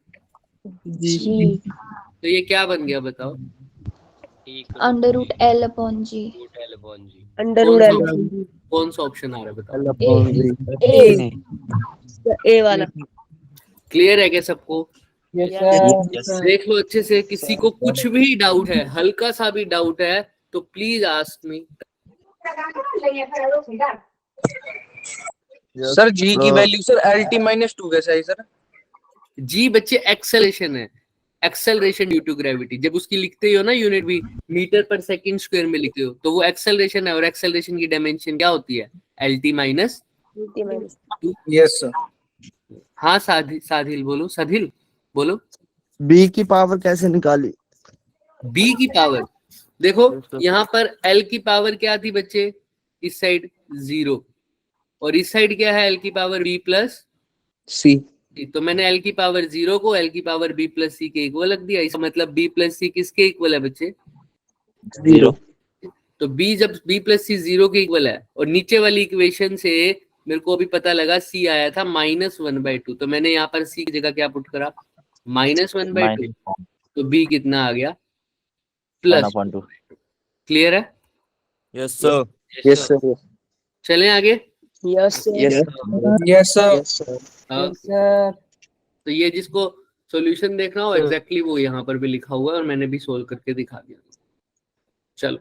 तो ये क्या बन गया बताओ? under root L upon G under root l कौन सा ऑप्शन आ रहा है बताओ? a वाला क्लियर है क्या सबको? Yes, sir. देख लो अच्छे से। किसी को कुछ भी डाउट है, हल्का सा भी डाउट है, तो प्लीज आस्क मी। सर जी की वैल्यू सर LT-2 कैसे आई सर? जी बच्चे एक्सेलरेशन है, एक्सेलरेशन ड्यू टू ग्रेविटी। जब उसकी लिखते हो ना यूनिट भी मीटर पर सेकंड स्क्वायर में लिखते हो तो वो एक्सेलरेशन है, और एक्सेलरेशन की डायमेंशन क्या होती है? LT-2। Yes sir. हाँ साधिल बोलो, साधिल बोलो। बी की पावर कैसे निकाली? बी की पावर देखो, यहाँ पर एल की पावर क्या थी बच्चे? इस साइड 0, और इस साइड क्या है? एल की पावर बी प्लस सी। तो मैंने एल की पावर 0 को एल की पावर बी प्लस सी के इक्वल रख दिया। इसका मतलब बी प्लस सी किसके इक्वल है बच्चे? 0। तो बी जब बी प्लस सी 0 के इक्वल है, और नीचे वाली इक्वेशन से मेरे को अभी पता लगा सी आया था -1/2, तो मैंने यहाँ पर सी की जगह क्या पुट करा? -1/2। तो बी कितना आ गया? +1/2। क्लियर है? Yes sir. Yes sir. चलें आगे। Yes yes sir. तो ये जिसको सॉल्यूशन देखना हो एग्जैक्टली वो यहाँ पर भी लिखा हुआ है, और मैंने भी सोल्व करके दिखा दिया। चलो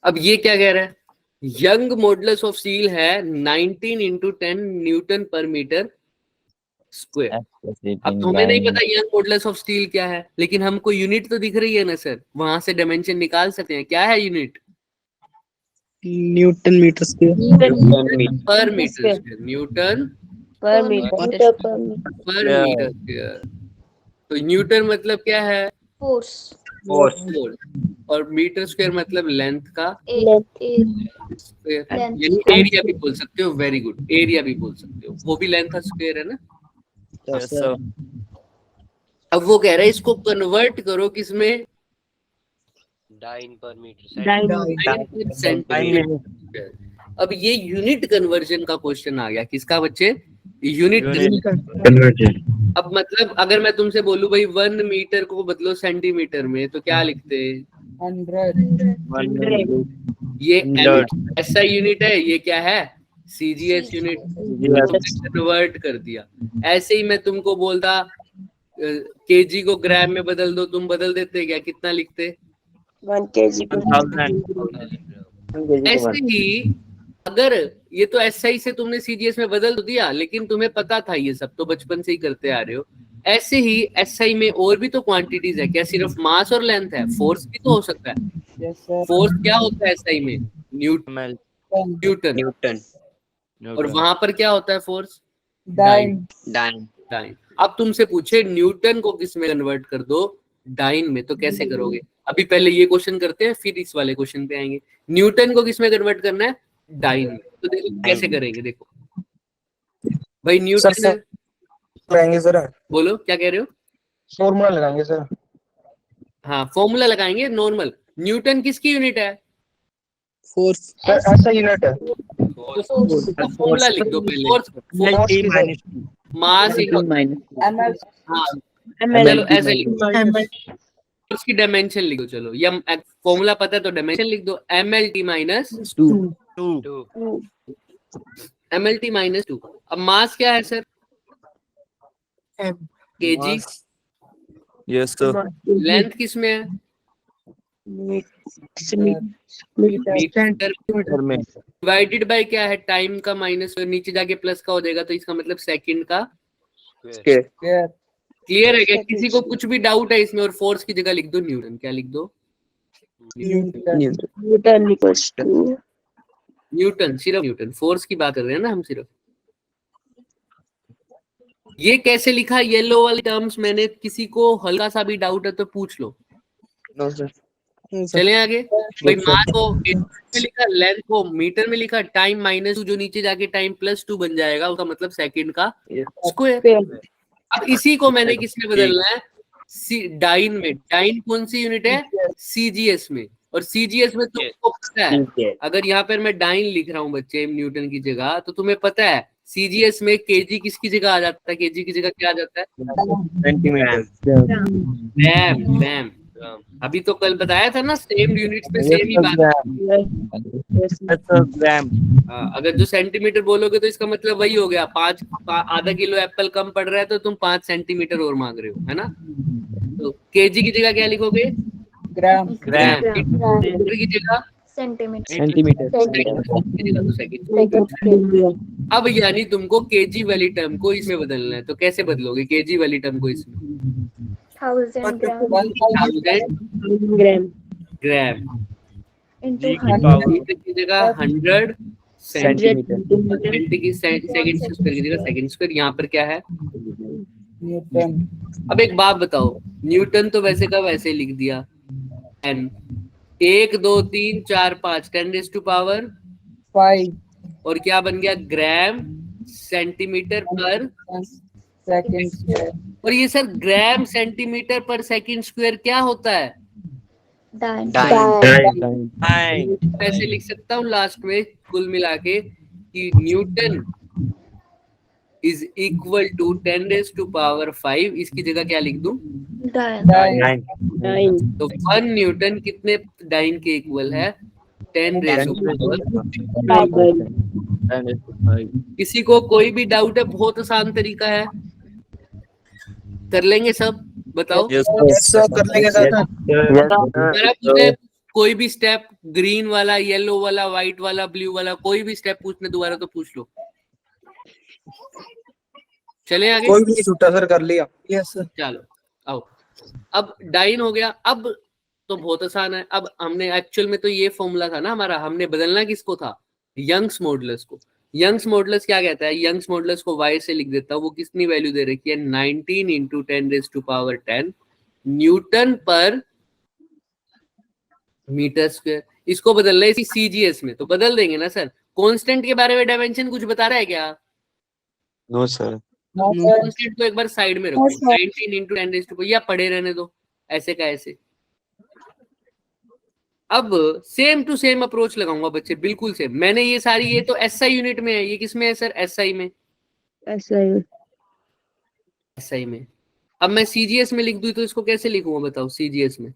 अब ये क्या कह रहा है? यंग मॉडुलस ऑफ स्टील है 19 × 10 न्यूटन पर मीटर स्क्वायर। अब तुम्हें नहीं पता यंग मॉडुलस ऑफ स्टील क्या है, लेकिन हमको यूनिट तो दिख रही है ना सर, वहां से डायमेंशन निकाल सकते हैं। क्या है यूनिट? Newton metre square. पर मीटर स्क्वायर। न्यूटन पर मीटर पर मीटर स्क्वायर। तो न्यूटन मतलब क्या है? फोर्स। फोर्स। और मीटर स्क्वायर मतलब लेंथ का स्क्वायर, Length। यानी एरिया भी बोल सकते हो। वेरी गुड, एरिया भी बोल सकते हो, वो भी लेंथ का स्क्वायर है ना। Yes sir. अब वो कह रहा है इसको कन्वर्ट करो किसमें? डाइन पर मीटर सेंटीमीटर। अब ये यूनिट कन्वर्जन का क्वेश्चन आ गया। किसका बच्चे? Unit conversion. अब मतलब अगर मैं तुमसे बोलूं भाई 1 मीटर को बदलो सेंटीमीटर में, तो क्या लिखते? 100। ये SI यूनिट है, ये क्या है? CGS unit. कन्वर्ट कर दिया। ऐसे ही मैं तुमको बोलता केजी को ग्राम में बदल दो, तुम बदल देते क्या? कितना लिखते? 1 kg। ऐसे ही अगर ये तो SI से तुमने CGS में बदल दिया, लेकिन तुम्हें पता था ये सब तो बचपन से ही करते आ रहे हो। ऐसे ही SI में और भी तो क्वांटिटीज है। क्या सिर्फ मास और लेंथ है? फोर्स भी तो हो सकता है। फोर्स क्या होता है SI में? न्यूटन। और वहां पर क्या होता है फोर्स? डाइन। अब तुमसे पूछे न्यूटन को किस में कन्वर्ट कर दो? डाइन में। तो कैसे करोगे? अभी पहले ये क्वेश्चन करते हैं, फिर इस वाले क्वेश्चन पे आएंगे। न्यूटन को किस में कन्वर्ट करना है? डाइन में। तो देखो कैसे करेंगे। देखो भाई न्यूटन लगाएंगे सर। बोलो क्या कह रहे हो? फॉर्मूला लगाएंगे सर। हाँ फॉर्मूला लगाएंगे। नॉर्मल न्यूटन किसकी यूनिट है? Force sir. ऐसा यूनिट है। फॉर्मूला लिख दो पहले। मास हाँ चलो ऐसे लिखो। उसकी डायमेंशन लिखो। चलो या फॉर्मूला पता है तो डायमेंशन लिख दो। MLT-2। अब मास क्या है sir? KG. Yes sir. Length किस में है? मीटर में। डिवाइडेड बाय क्या है? टाइम का माइनस, नीचे जाके प्लस का हो जाएगा, तो इसका मतलब सेकंड का स्क्वायर। क्लियर है क्या? किसी को कुछ भी डाउट है इसमें? और फोर्स की जगह लिख दो न्यूटन। क्या लिख दो? न्यूटन। सिर्फ न्यूटन। फोर्स की बात कर रहे हैं ना हम सिर्फ। ये कैसे लिखा? येलो वाले टर्म्स मैंने, किसी को हल्का सा भी डाउट है तो पूछ लो। No sir. चलें आगे। भाई मास को में लिखा, लेंथ को मीटर में लिखा, टाइम -2 जो नीचे जाके टाइम +2 बन जाएगा, उसका मतलब सेकंड का स्क्वायर। अब इसी को मैंने किसमें बदलना है? डाइन में। डाइन कौन सी यूनिट है? CGS में। और CGS में तुमको पता है, अगर यहाँ पर मैं डाइन लिख रहा हूँ बच्चे न्यूटन की जगह, तो तुम्हें पता है CGS में केजी किसकी जगह आ जाता है? केजी की जगह क्या आ जाता है? ग्राम। अभी तो कल बताया था ना, सेम यूनिट्स में सेम ही बात। ग्राम। अगर जो सेंटीमीटर बोलोगे तो इसका मतलब वही हो गया। आधा किलो एप्पल कम पड़ रहा है तो तुम 5 सेंटीमीटर और मांग रहे हो, है ना। तो केजी की जगह क्या लिखोगे? ग्राम। मीटर की जगह सेंटीमीटर सेकंड। अब यानी तुमको केजी वाली टर्म को इसमें बदलना है, तो कैसे बदलोगे केजी वाली टर्म को इसमें? 1000 ग्राम 1000 ग्राम ग्राम into G की 100 power मीटर की जगह 100 सेंटीमीटर सेंटी की सेकंड स्क्वायर की जगह सेकंड स्क्वायर। यहाँ पर क्या है? अब एक बात बताओ, न्यूटन तो वैसे का वैसे ही लिख दिया n, 1 2 3 4 5 10⁵ 5 और क्या बन गया? ग्राम सेंटीमीटर पर सेकंड। और ये सर ग्राम सेंटीमीटर पर सेकंड स्क्वायर क्या होता है? डाइन ऐसे लिख सकता हूँ लास्ट में कुल मिला के कि न्यूटन इज इक्वल टू 10⁵ इसकी जगह क्या लिख दूं? डाइन 9 तो 1 न्यूटन कितने डाइन के इक्वल है? 10⁵. किसी को कोई भी डाउट है? बहुत आसान तरीका है, कर लेंगे सब, बताओ। अगर आप मुझे कोई भी स्टेप ग्रीन वाला, येलो वाला, व्हाइट वाला, ब्लू वाला, कोई भी स्टेप पूछने दोबारा तो पूछ लो। चले आगे। कोई भी नहीं छूटा सर, कर लिया। Yes sir. चलो आओ, अब डाइन हो गया। अब तो बहुत आसान है। अब हमने एक्चुअल में तो ये फॉर्मूला था ना हमारा, हमने बदलना किसको था? यंग्स मॉडुलस को। यंग्स मॉडुलस क्या कहता है? यंग्स मॉडुलस को y से लिख देता हूँ। वो कितनी वैल्यू दे रखी है? 19 इंटू 10⁻10 न्यूटन पर मीटर स्क्वायर। इसको बदलना है इसी CGS में, तो बदल देंगे ना सर। कांस्टेंट के बारे में डायमेंशन कुछ बता रहा है क्या? No sir. कांस्टेंट को एक बार साइड में रखो। 19 इंटू 10⁻, या पढ़े रहने दो ऐसे का ऐसे। अब सेम टू सेम अप्रोच लगाऊंगा बच्चे, बिल्कुल सेम। मैंने ये सारी, ये तो SI यूनिट में है, ये किस में है सर? SI में। SI में। अब मैं CGS में लिख दूं तो इसको कैसे लिखूंगा बताओ? CGS में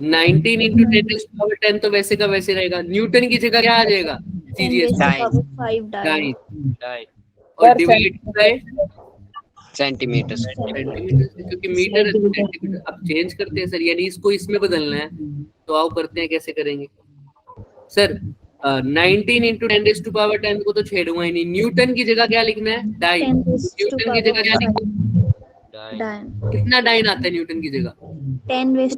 19 इंटू 10⁻10 तो वैसे का वैसे रहेगा। न्यूटन की जगह क्या आ जाएगा? CGS में 5 डाइन और डिवाइड बाय सेंटीमीटर। सेंटीमीटर, क्योंकि मीटर है तो सेंटीमीटर। अब चेंज करते हैं सर, यानी इसको इसमें बदलना है। तो आओ करते हैं, कैसे करेंगे सर? 19 इंटू 10⁻10 को तो छेड़ूंगा ही नहीं। न्यूटन की जगह क्या लिखना है? डाइन। न्यूटन की जगह क्या लिखना है? डाइन। कितना डाइन आता है न्यूटन की जगह? 10⁻5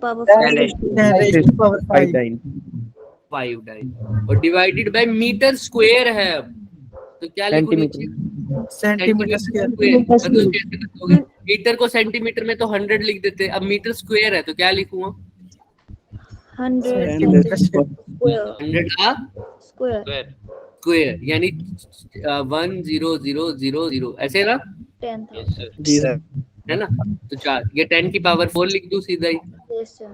5 डाइन। और डिवाइडेड बाय मीटर स्क्वायर है। अब तो क्या लिखूंगी? Centimetre square. मतलब कैसे लिखोगे? मीटर को सेंटीमीटर में तो 100 लिख देते, अब मीटर स्क्वायर है तो क्या लिखूंगा? 100 स्क्वायर, यानी 10000 ऐसे ना, 10,000 जी सर। है ना? तो 4, ये 10 की पावर 4 लिख दूं सीधा ही, Yes, sir.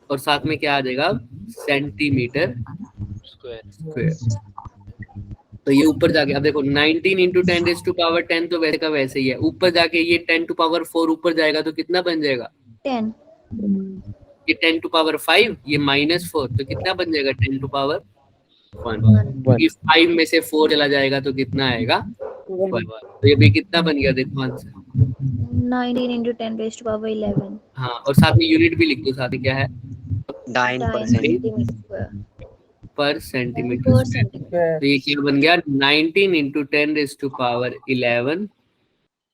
और साथ में क्या आ जाएगा? Centimetre square. तो ये ऊपर जाके अब देखो 19 इंटू 10⁻10 तो वैसे का वैसे ही है। ऊपर जाके ये 10⁻4 ऊपर जाएगा तो कितना बन जाएगा? 10 ये 10⁻5, ये -4 तो कितना बन जाएगा? 10⁻1। इस 5 में से 4 चला जाएगा तो कितना आएगा? 1। तो ये भी कितना बन गया? देखो आंसर। 19 into 10⁻11 हाँ, और साथ में यूनिट भी लिख दो, साथ में क्या है? डाइन डाइन सेंटीमीटर स्क्वायर पर सेंटीमीटर स्क्वायर। तो ये क्या बन गया? 19 इंटू 10⁻11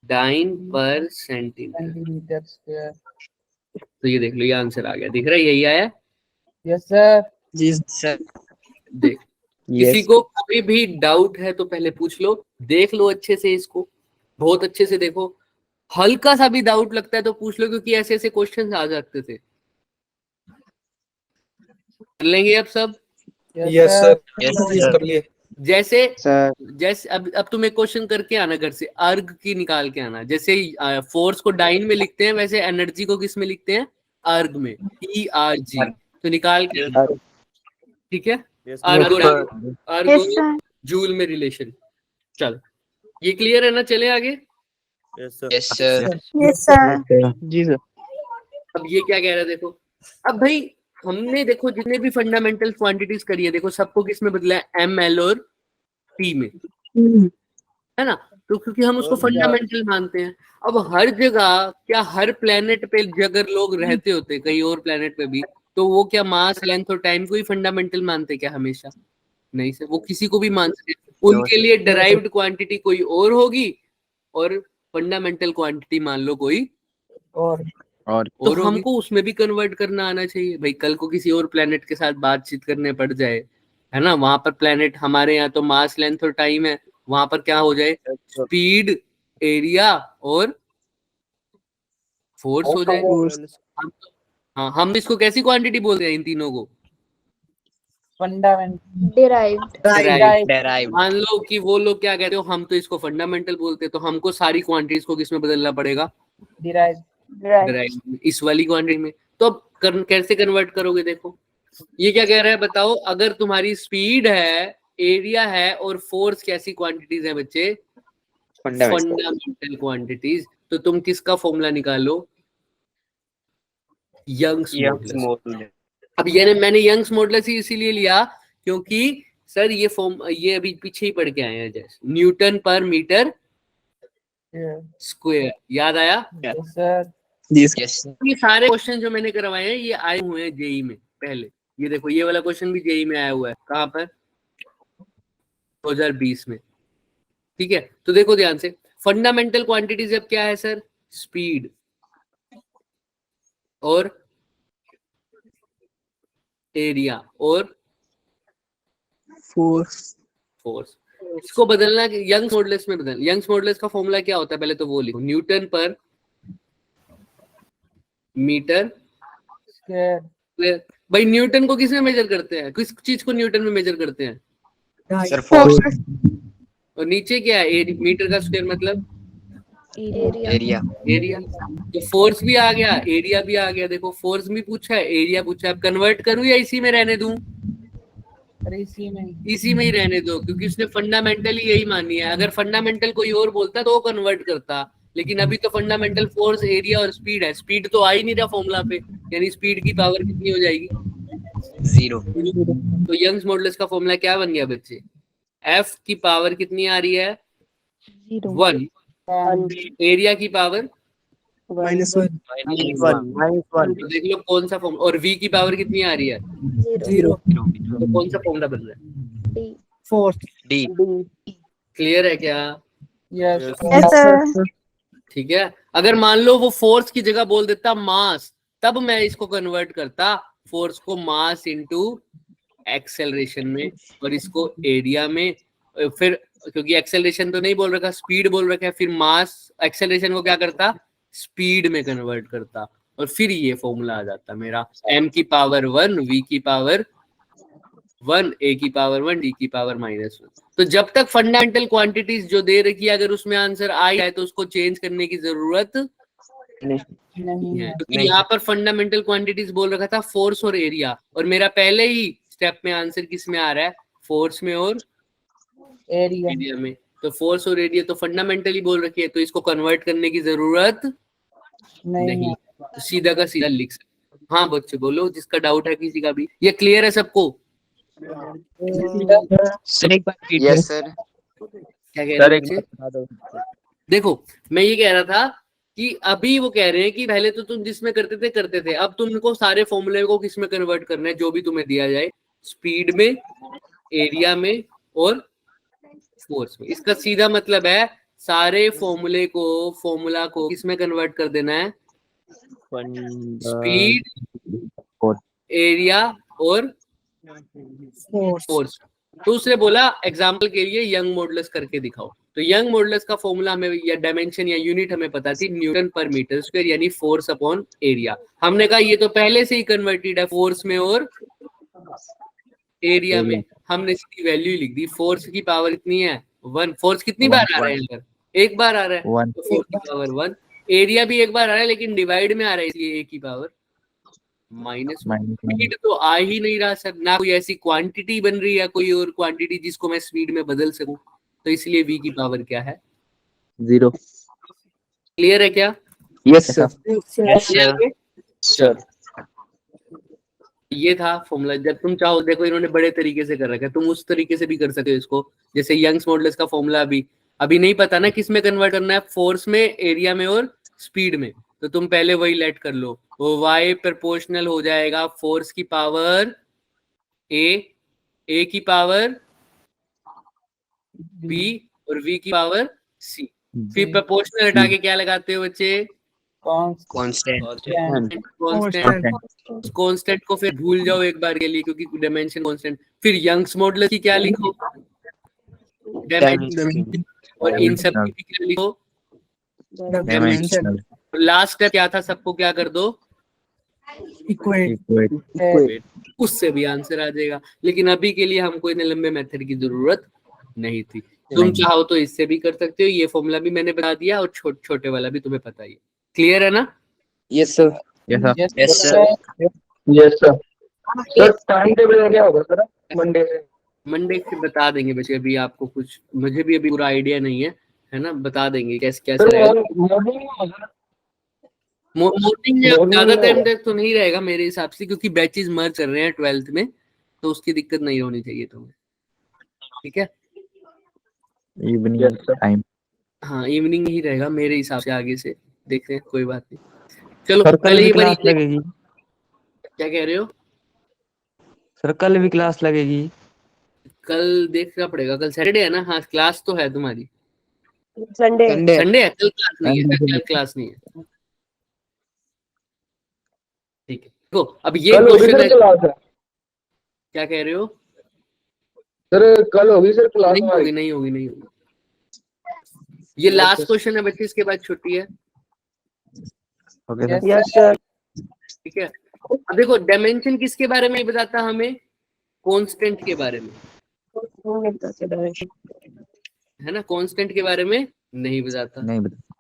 डाइन पर सेंटीमीटर स्क्वायर। तो ये देख लो, ये आंसर आ गया। दिख रहा है? यही आया। Yes sir. जी सर। देख, किसी को कोई भी डाउट है तो पहले पूछ लो, देख लो अच्छे से, इसको बहुत अच्छे से देखो। हल्का सा भी डाउट लगता है तो पूछ लो, क्योंकि ऐसे ऐसे क्वेश्चन आ जाते थे। कर लेंगे अब सब? Yes sir. कर लिए। जैसे अब तुम एक क्वेश्चन करके आना घर से, अर्ग की निकाल के आना। जैसे फोर्स को डाइन में लिखते हैं, वैसे एनर्जी को किस में लिखते हैं? अर्ग में, ERG। तो निकाल के, ठीक है? अर्ग जूल में रिलेशन। चल, ये क्लियर है ना? चले आगे। Yes sir. जी सर। अब ये क्या कह रहा है देखो। अब भाई हमने देखो जितने भी फंडामेंटल क्वांटिटीज करी है, देखो सबको किस में बदला है? ML और T में, है ना? तो क्योंकि हम उसको फंडामेंटल मानते हैं। अब हर जगह, क्या हर प्लेनेट पे अगर लोग रहते होते कहीं और प्लेनेट पे भी, तो वो क्या मास, लेंथ और टाइम को ही फंडामेंटल मानते क्या हमेशा? नहीं सर, वो किसी को भी मान सकते। उनके लिए डराइव्ड क्वांटिटी कोई और होगी और फंडामेंटल क्वांटिटी मान लो कोई और तो हमको उसमें भी कन्वर्ट करना आना चाहिए भाई। कल को किसी और प्लेनेट के साथ बातचीत करने पड़ जाए, है ना, वहां पर प्लेनेट, हमारे यहाँ तो मास, लेंथ और टाइम है, वहां पर क्या हो जाए, स्पीड, एरिया और फोर्स हो जाए। हम इसको कैसी क्वांटिटी बोलते हैं इन तीनों को? Fundamental derived Derived. मान लो कि वो लोग क्या कहते हो, हम तो इसको फंडामेंटल बोलते हैं, तो हमको सारी क्वांटिटीज को किसमें बदलना पड़ेगा? डिराइव इस वाली क्वांटिटी में। तो अब कैसे कन्वर्ट करोगे? देखो ये क्या कह रहा है, बताओ। अगर तुम्हारी स्पीड है, एरिया है और फोर्स कैसी क्वांटिटीज है बच्चे? Fundamental quantities. तो तुम किसका फॉर्मूला निकालो? Young's modulus. अब ये मैंने यंग्स मॉडुलस ही इसीलिए लिया क्योंकि सर ये अभी पीछे ही पढ़ के आए हैं, जैसे न्यूटन पर मीटर स्क्वायर, याद आया? Sir Yes. ये सारे क्वेश्चन जो मैंने करवाए हैं ये आए हुए हैं जेई में पहले। ये देखो, ये वाला क्वेश्चन भी जेई में आया हुआ है। कहाँ पर? 2020 में। ठीक है, तो देखो ध्यान से, फंडामेंटल क्वांटिटीज अब क्या है सर? स्पीड और एरिया और फोर्स। इसको बदलना यंग्स मॉडुलस में बदल। यंग्स मॉडुलस का फॉर्मूला क्या होता है पहले तो वो लिखो, न्यूटन पर मीटर स्क्वायर। भाई न्यूटन को किस में मेजर करते हैं? किस चीज को न्यूटन में मेजर करते हैं? Sir, force. और नीचे क्या है? मीटर का स्क्वायर मतलब Area. एरिया। तो फोर्स भी आ गया, एरिया भी आ गया। देखो फोर्स भी पूछा है, एरिया पूछा है। अब कन्वर्ट करूं या इसी में रहने दूं? इसी में ही रहने दो, क्योंकि उसने फंडामेंटल ही यही मानी है। अगर फंडामेंटल कोई और बोलता तो वो कन्वर्ट करता, लेकिन अभी तो फंडामेंटल फोर्स, एरिया और स्पीड है। स्पीड तो आ ही नहीं रहा फॉर्मूला पे, यानी स्पीड की पावर कितनी हो जाएगी? 0. तो यंग्स मॉडुलस का फॉर्मूला क्या बन गया बच्चे? एफ की पावर कितनी आ रही है? 1। एरिया की पावर -1 तो देख लो कौन सा फॉर्मूला। और वी की पावर कितनी आ रही है? 0 तो कौन सा फॉर्मूला बन रहा है? Force D. क्लियर है क्या? यस ठीक है। अगर मान लो वो फोर्स की जगह बोल देता मास, तब मैं इसको कन्वर्ट करता फोर्स को मास इनटू एक्सेलरेशन में और इसको एरिया में। फिर क्योंकि एक्सेलरेशन तो नहीं बोल रखा, स्पीड बोल रखा है, फिर मास एक्सेलरेशन को क्या करता? स्पीड में कन्वर्ट करता, और फिर ये फॉर्मूला आ जाता मेरा m की पावर 1, v की पावर 1, a की पावर 1, d की पावर -1। तो जब तक फंडामेंटल क्वांटिटीज जो दे रखी है, अगर उसमें आंसर आई है तो उसको चेंज करने की जरूरत नहीं है, क्योंकि यहाँ पर फंडामेंटल क्वांटिटीज बोल रखा था फोर्स और एरिया, और मेरा पहले ही स्टेप में आंसर किस में आ रहा है? फोर्स में और एरिया में। तो फोर्स और एरिया तो फंडामेंटली बोल रखी है, तो इसको कन्वर्ट करने की जरूरत नहीं। तो सीधा का सीधा लिख सकते। हाँ बच्चे बोलो, जिसका डाउट है किसी का भी। ये क्लियर है सबको? Yes, sir. क्या कह रहे हैं बच्चे? देखो मैं ये कह रहा था कि अभी वो कह रहे हैं कि पहले तो तुम जिसमें करते थे, अब तुमको सारे फॉर्मूले को किसमें कन्वर्ट करना है? जो भी तुम्हें दिया जाए, स्पीड में, एरिया में और फोर्स में। इसका सीधा मतलब है सारे फॉर्मूला को किसमें कन्वर्ट कर देना है? स्पीड, एरिया और फोर्स। तो उसने बोला एग्जांपल के लिए यंग मॉडुलस करके दिखाओ। तो यंग मॉडुलस का फॉर्मूला हमें, या डायमेंशन या यूनिट हमें पता थी, न्यूटन पर मीटर स्क्वायर, यानी फोर्स अपॉन एरिया। हमने कहा ये तो पहले से ही कन्वर्टेड है फोर्स में और एरिया में। हमने इसकी वैल्यू लिख दी। फोर्स की पावर कितनी है? 1। फोर्स कितनी बार आ रहा है यहाँ पर? एक बार आ रहा है, तो फोर्स की पावर 1। एरिया भी एक बार आ रहा है, लेकिन डिवाइड में आ रहा है, इसलिए ए की पावर -1। स्पीड तो आ ही नहीं रहा सर, ना कोई ऐसी क्वांटिटी बन रही है, कोई और क्वांटिटी जिसको मैं स्पीड में बदल सकूं, तो इसलिए v की पावर क्या है? 0 क्लियर है क्या? Yes Sir. ये था फॉर्मूला। जब तुम चाहो, देखो इन्होंने बड़े तरीके से कर रखा है, तुम उस तरीके से भी कर सकते हो इसको। जैसे यंग्स मॉडुलस का फॉर्मूला भी अभी नहीं पता ना किस में कन्वर्ट करना है, फोर्स में, एरिया में और स्पीड में, तो तुम पहले वही लेट कर लो। वो y प्रोपोर्शनल हो जाएगा फोर्स की पावर a की पावर b और v की पावर c। फिर प्रोपोर्शनल हटा के क्या लगाते हो बच्चे? कांस्टेंट। कांस्टेंट को फिर भूल जाओ एक बार के लिए, क्योंकि डायमेंशन कांस्टेंट। फिर यंग्स मॉडुलस की क्या लिखो? डायमेंशन। और इन सब की क्या लिखो? डायमेंशन। लास्ट स्टेप क्या था? सबको क्या कर दो? इक्वेट। उससे भी आंसर आ जाएगा। लेकिन अभी के लिए हमको इतने लंबे मेथड की जरूरत नहीं थी। तुम चाहो तो इससे भी कर सकते हो, ये फॉर्मूला भी मैंने बता दिया और छोटे वाला भी तुम्हें पता ही है। क्लियर है ना? Yes sir. Yes sir. Yes sir. Sir time table क्या होगा सर मंडे से बता देंगे बच्चे, अभी आपको कुछ, मुझे भी अभी पूरा आइडिया नहीं है ना, बता देंगे कैसे रहेगा। मॉर्निंग में अब ज्यादा टाइम तक तो नहीं रहेगा मेरे हिसाब से, क्योंकि बैचेस मर्ज कर रहे हैं 12th में, तो उसकी दिक्कत नहीं होनी चाहिए तुम्हें। ठीक है, इवनिंग टाइम। हाँ इवनिंग ही रहेगा मेरे हिसाब से, आगे से देखते हैं, कोई बात नहीं। चलो पहले ये क्लास लगेगी। क्या कह रहे हो? सर कल भी क्लास लगेगी? कल देखना पड़ेगा, कल सैटरडे है ना? हाँ क्लास तो है तुम्हारी। संडे संडे है, कल क्लास नहीं है, कल क्लास नहीं है। ठीक है, देखो अब ये क्वेश्चन है। क्या कह रहे हो सर? कल होगी सर क्लास? नहीं होगी। ये लास्ट क्वेश्चन है बच्चे, इसके बाद छुट्टी है। Okay sir. Yes sir. ठीक है, अब देखो डायमेंशन किसके बारे में बताता हमें? कांस्टेंट के बारे में, है ना? कांस्टेंट के बारे में नहीं बताता। नहीं बता।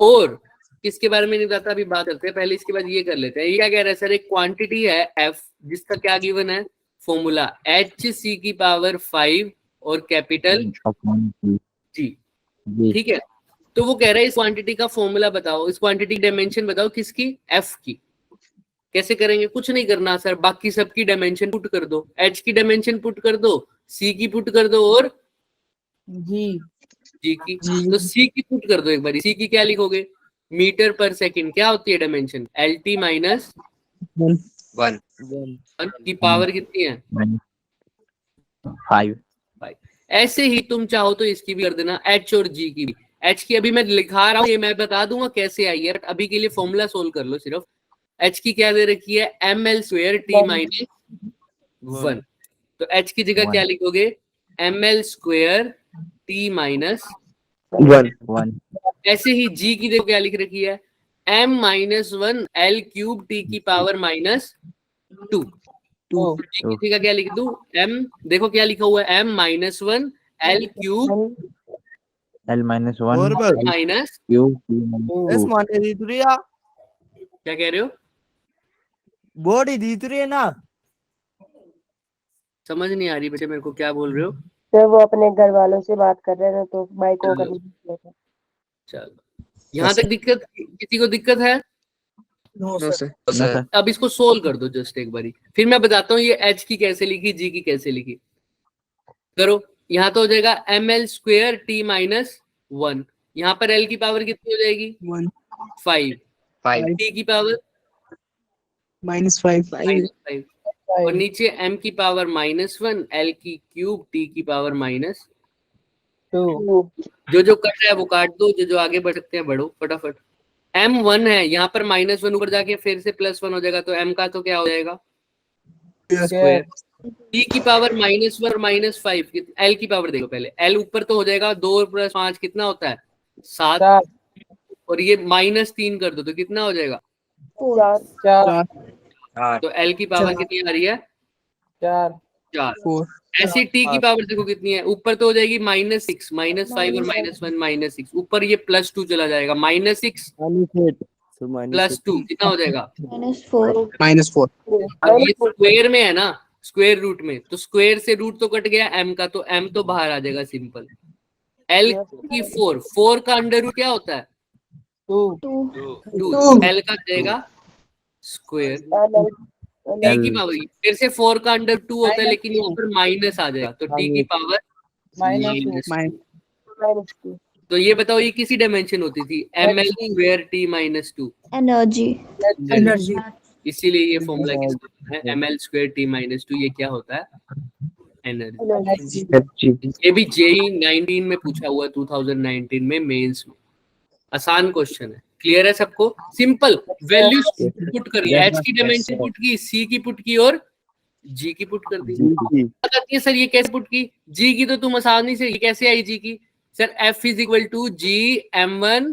और किसके बारे में नहीं बताता? अभी बात करते हैं, पहले इसके बाद ये कर लेते हैं। ये क्या कह रहा है सर? एक क्वांटिटी है f, जिसका क्या गिवन है? फॉर्मूला hc की पावर 5 और कैपिटल g। ठीक है, तो वो कह रहा है इस क्वांटिटी का फॉर्मूला बताओ, इस क्वांटिटी की डायमेंशन बताओ। किसकी? f की। कैसे करेंगे? कुछ नहीं करना सर, बाकी सबकी डायमेंशन पुट कर दो। h की डायमेंशन पुट कर दो, c की पुट कर दो और जी g की। तो c की पुट कर दो एक बार। c की क्या लिखोगे? Metre per second. क्या होती है डायमेंशन? lt माइनस 1 की पावर कितनी है? 5। ऐसे ही तुम चाहो तो इसकी भी कर देना, h और g की भी। h की अभी मैं लिखा रहा हूँ, ये मैं बता दूंगा कैसे आई है, बट अभी के लिए फॉर्मूला सोल्व कर लो सिर्फ। h की क्या दे रखी है? ml square t minus 1। तो h की जगह क्या लिखोगे? ml square t minus 1। ऐसे ही g की देखो क्या लिख रखी है? m minus 1 l cube t की पावर माइनस 2। किसी का क्या लिख दूं? m, देखो क्या लिखा हुआ है? m minus 1 l cube L minus 1 minus cube. क्या कह रहे हो? बोर्ड ही दी तुरी है ना? समझ नहीं आ रही बच्चे मेरे को, क्या बोल रहे हो? सर वो अपने घर वालों से बात कर रहे हैं तो माइक को कर। चलो यहाँ तक दिक्कत, किसी को दिक्कत है? No sir. सर। अब इसको सोल्व कर दो जस्ट एक बारी, फिर मैं बताता हूँ ये h की कैसे लिखी, g की कैसे लिखी। करो, यहाँ तो हो जाएगा ml स्क्वायर t माइनस 1। यहाँ पर l की पावर कितनी हो जाएगी? 5। t की पावर -5 और नीचे m की पावर -1, l की क्यूब, t की पावर माइनस 2। जो कट रहा है वो काट दो, जो आगे बढ़ सकते हैं बढ़ो फटाफट। m 1 है, यहाँ पर -1 ऊपर जाके फिर से +1 हो जाएगा, तो m का तो क्या हो जाएगा? स्क्वायर। t की पावर -1 और -5, l की पावर देखो पहले, l ऊपर तो हो जाएगा, 2 + 5 कितना होता है? 7। और ये -3 कर दो तो कितना हो जाएगा? 4। तो l की पावर कितनी आ रही है? 4। ऐसी t की पावर देखो कितनी है? ऊपर तो हो जाएगी -6, -5 और -1 -6, ऊपर ये +2 चला जाएगा, -6 +2 कितना हो जाएगा? -4। अब ये स्क्वायर में है ना, स्क्वायर रूट में, तो स्क्वायर से रूट तो कट गया m का, तो m तो बाहर आ जाएगा सिंपल। l की 4 का अंडर रूट क्या होता है? 2। l का जाएगा स्क्वायर। t की पावर फिर से 4 का अंडर 2 होता है, लेकिन यहाँ पर माइनस आ जाएगा, तो t की पावर तो ये बताओ ये किसी डायमेंशन होती थी? ml square t minus 2 energy. Energy. इसीलिए ये फॉर्मूला किसका होता है? ml स्क्वायर t माइनस 2, ये क्या होता है? एनर्जी। ये भी जेई 19 में पूछा हुआ, 2019 में मेंस में। आसान क्वेश्चन है, क्लियर है सबको? सिंपल वैल्यूज पुट कर लिया, h की डायमेंशन पुट की, c की पुट की और g की पुट कर दी। कहती है सर ये कैसे पुट की? g की तो तुम आसानी से, ये कैसे आई g की? Sir f is equal to g m1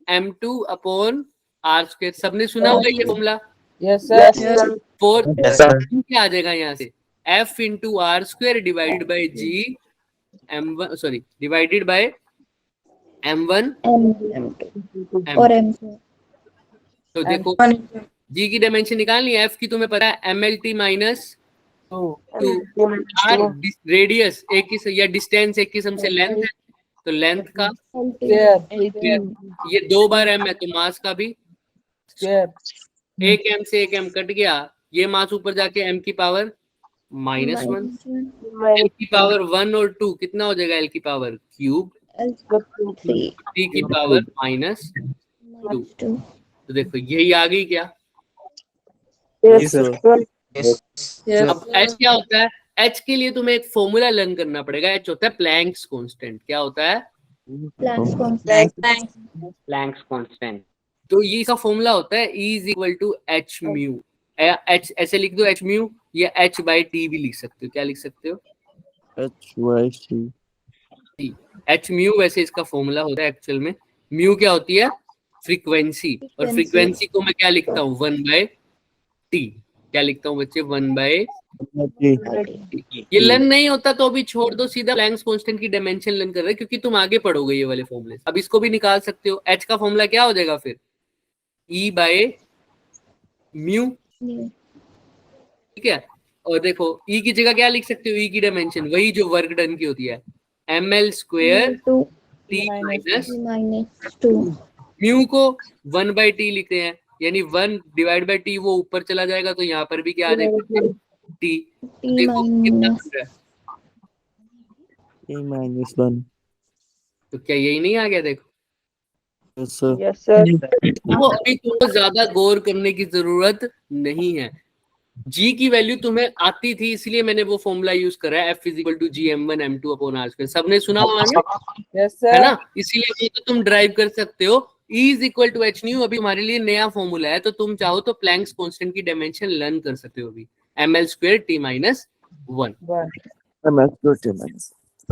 m2 upon r square. सबने सुना होगा ये फॉर्मूला? Yes sir. फोर क्या आ जाएगा यहाँ से? f into R square divided by g m1, sorry divided by m1 और m2। तो देखो g की डायमेंशन निकालनी है, f की तुम्हें पता है mlt माइनस 2, r रेडियस एक किस्म या डिस्टेंस एक किस्म से लेंथ है, तो लेंथ का ये 2 बार m है, तो मास का भी एक m से एक m कट गया, ये मास ऊपर जाके m की पावर -1, l की पावर 1 और 2 कितना हो जाएगा? l की पावर क्यूब, t की पावर -2। तो देखो यही आ गई क्या? अब h क्या होता है? h के लिए तुम्हें एक फॉर्मूला लर्न करना पड़ेगा। h होता है प्लैंक्स कांस्टेंट। क्या होता है? Planck's constant. तो ये इसका फॉर्मूला होता है E is equal to H mu. H ऐसे लिख दो, एच म्यू, या एच बाई टी भी लिख सकते हो। क्या लिख सकते हो? एच म्यू वैसे इसका फॉर्मूला होता है एक्चुअल में। म्यू क्या होती है? फ्रीक्वेंसी। और फ्रीक्वेंसी को मैं क्या लिखता हूँ? 1/t। क्या लिखता हूँ बच्चे? 1/t। ये लर्न नहीं होता तो अभी छोड़ दो, सीधा प्लैंक्स कांस्टेंट की डायमेंशन लर्न कर रहे हैं, क्योंकि तुम आगे पढ़ोगे ये वाले फॉर्मूले। अब इसको भी निकाल सकते हो। एच का फॉर्मूला क्या हो जाएगा फिर? E बाय म्यू, ठीक है। और देखो E की जगह क्या लिख सकते हो? E की डायमेंशन वही जो वर्क डन की होती है, ml square t minus 2। Mu को 1/t लिखते हैं, यानी 1 डिवाइड बाय t, वो ऊपर चला जाएगा तो यहाँ पर भी क्या आ जाएगा? t। देखो कितना बन रहा है? -1। तो क्या यही नहीं आ गया? देखो यस सर। वो अभी तुमको ज्यादा गौर करने की जरूरत नहीं है। g की वैल्यू तुम्हें आती थी, इसलिए मैंने वो फॉर्मूला यूज करा है, f is equal to G m1 m2 upon r square. सबने सुना हुआ है ना? इसीलिए वो तो तुम ड्राइव कर सकते हो। E is equal to H nu अभी हमारे लिए नया फॉर्मूला है, तो तुम चाहो तो प्लैंक्स कांस्टेंट की डायमेंशन लर्न कर सकते हो अभी, ml square t minus 1।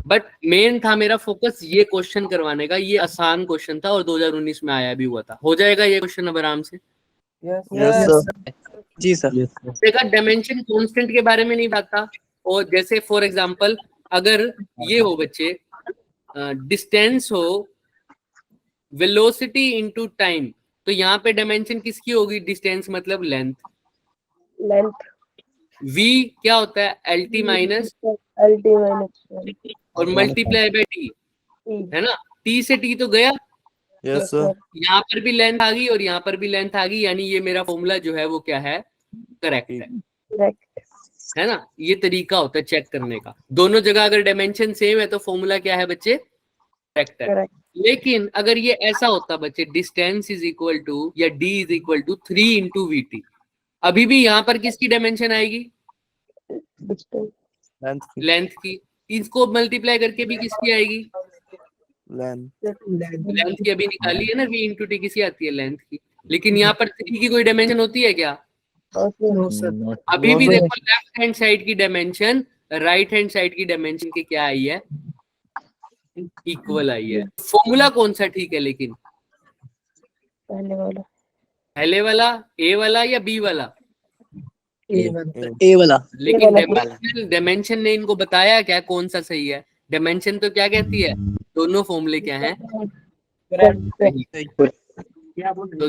But main था मेरा फोकस ये क्वेश्चन करवाने का। ये आसान क्वेश्चन था और 2019 में आया भी हुआ था। हो जाएगा ये क्वेश्चन अब आराम से। जी सर। देखा, डायमेंशन कांस्टेंट के बारे में नहीं बात था। और जैसे फॉर एग्जांपल अगर ये हो बच्चे, डिस्टेंस हो वेलोसिटी इनटू टाइम, तो यहाँ पे डायमेंशन किसकी होगी? डिस्टेंस मतलब लेंथ। v क्या होता है? lt माइनस और मल्टीप्लाई बाय t, है ना? t से t तो गया, यस सर। यहाँ पर भी लेंथ आ गई और यहाँ पर भी लेंथ आ गई, यानी ये मेरा फॉर्मूला जो है वो क्या है? करेक्ट है ना? ये तरीका होता है चेक करने का। दोनों जगह अगर डायमेंशन सेम है तो फॉर्मूला क्या है बच्चे? करेक्ट है। लेकिन अगर ये ऐसा होता बच्चे, डिस्टेंस इज इक्वल टू या d is equal to 3 into V, अभी भी यहाँ पर किसकी डायमेंशन आएगी? लेंथ की। इसको मल्टीप्लाई करके भी किसकी आएगी? लेंथ की अभी निकाली है ना, v इंटू टी, किसी आती है? लेंथ की। लेकिन यहाँ पर 3 की कोई डायमेंशन होती है क्या? अभी भी देखो लेफ्ट हैंड साइड की डायमेंशन राइट हैंड साइड की डायमेंशन की क्या आई है? इक्वल आई है। फॉर्मूला कौन सा ठीक है लेकिन? पहले वाला, ए वाला या बी वाला? ए वाला। लेकिन डायमेंशन ने इनको बताया क्या कौन सा सही है? डायमेंशन तो क्या कहती है? दोनों फॉर्मूले क्या हैं? तो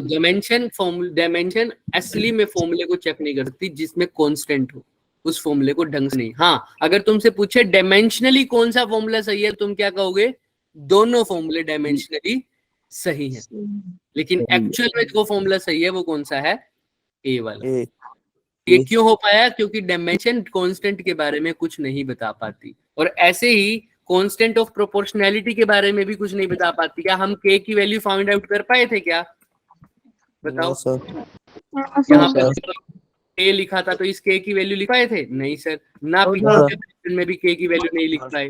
डायमेंशन असली में फॉर्मूले को चेक नहीं करती जिसमें कांस्टेंट हो, उस फॉर्मूले को ढंग से नहीं। हाँ, अगर तुमसे पूछे डायमेंशनली कौन सा फॉर्मूला सही है, तुम क्या कहोगे? दोनों फॉर्मूले डायमेंशनली सही है। लेकिन एक्चुअल में जो फॉर्मूला सही है वो कौन सा है? ए वाला। ये क्यों हो पाया? क्योंकि डायमेंशन कांस्टेंट के बारे में कुछ नहीं बता पाती। और ऐसे ही कांस्टेंट ऑफ प्रोपोर्शनैलिटी के बारे में भी कुछ नहीं बता पाती। क्या हम k की वैल्यू फाइंड आउट कर पाए थे क्या? बताओ। यहाँ पर k लिखा था तो इस k की वैल्यू लिख पाए थे? नहीं सर। ना पिछले क्वेश्चन में भी k की वैल्यू नहीं लिख पाए।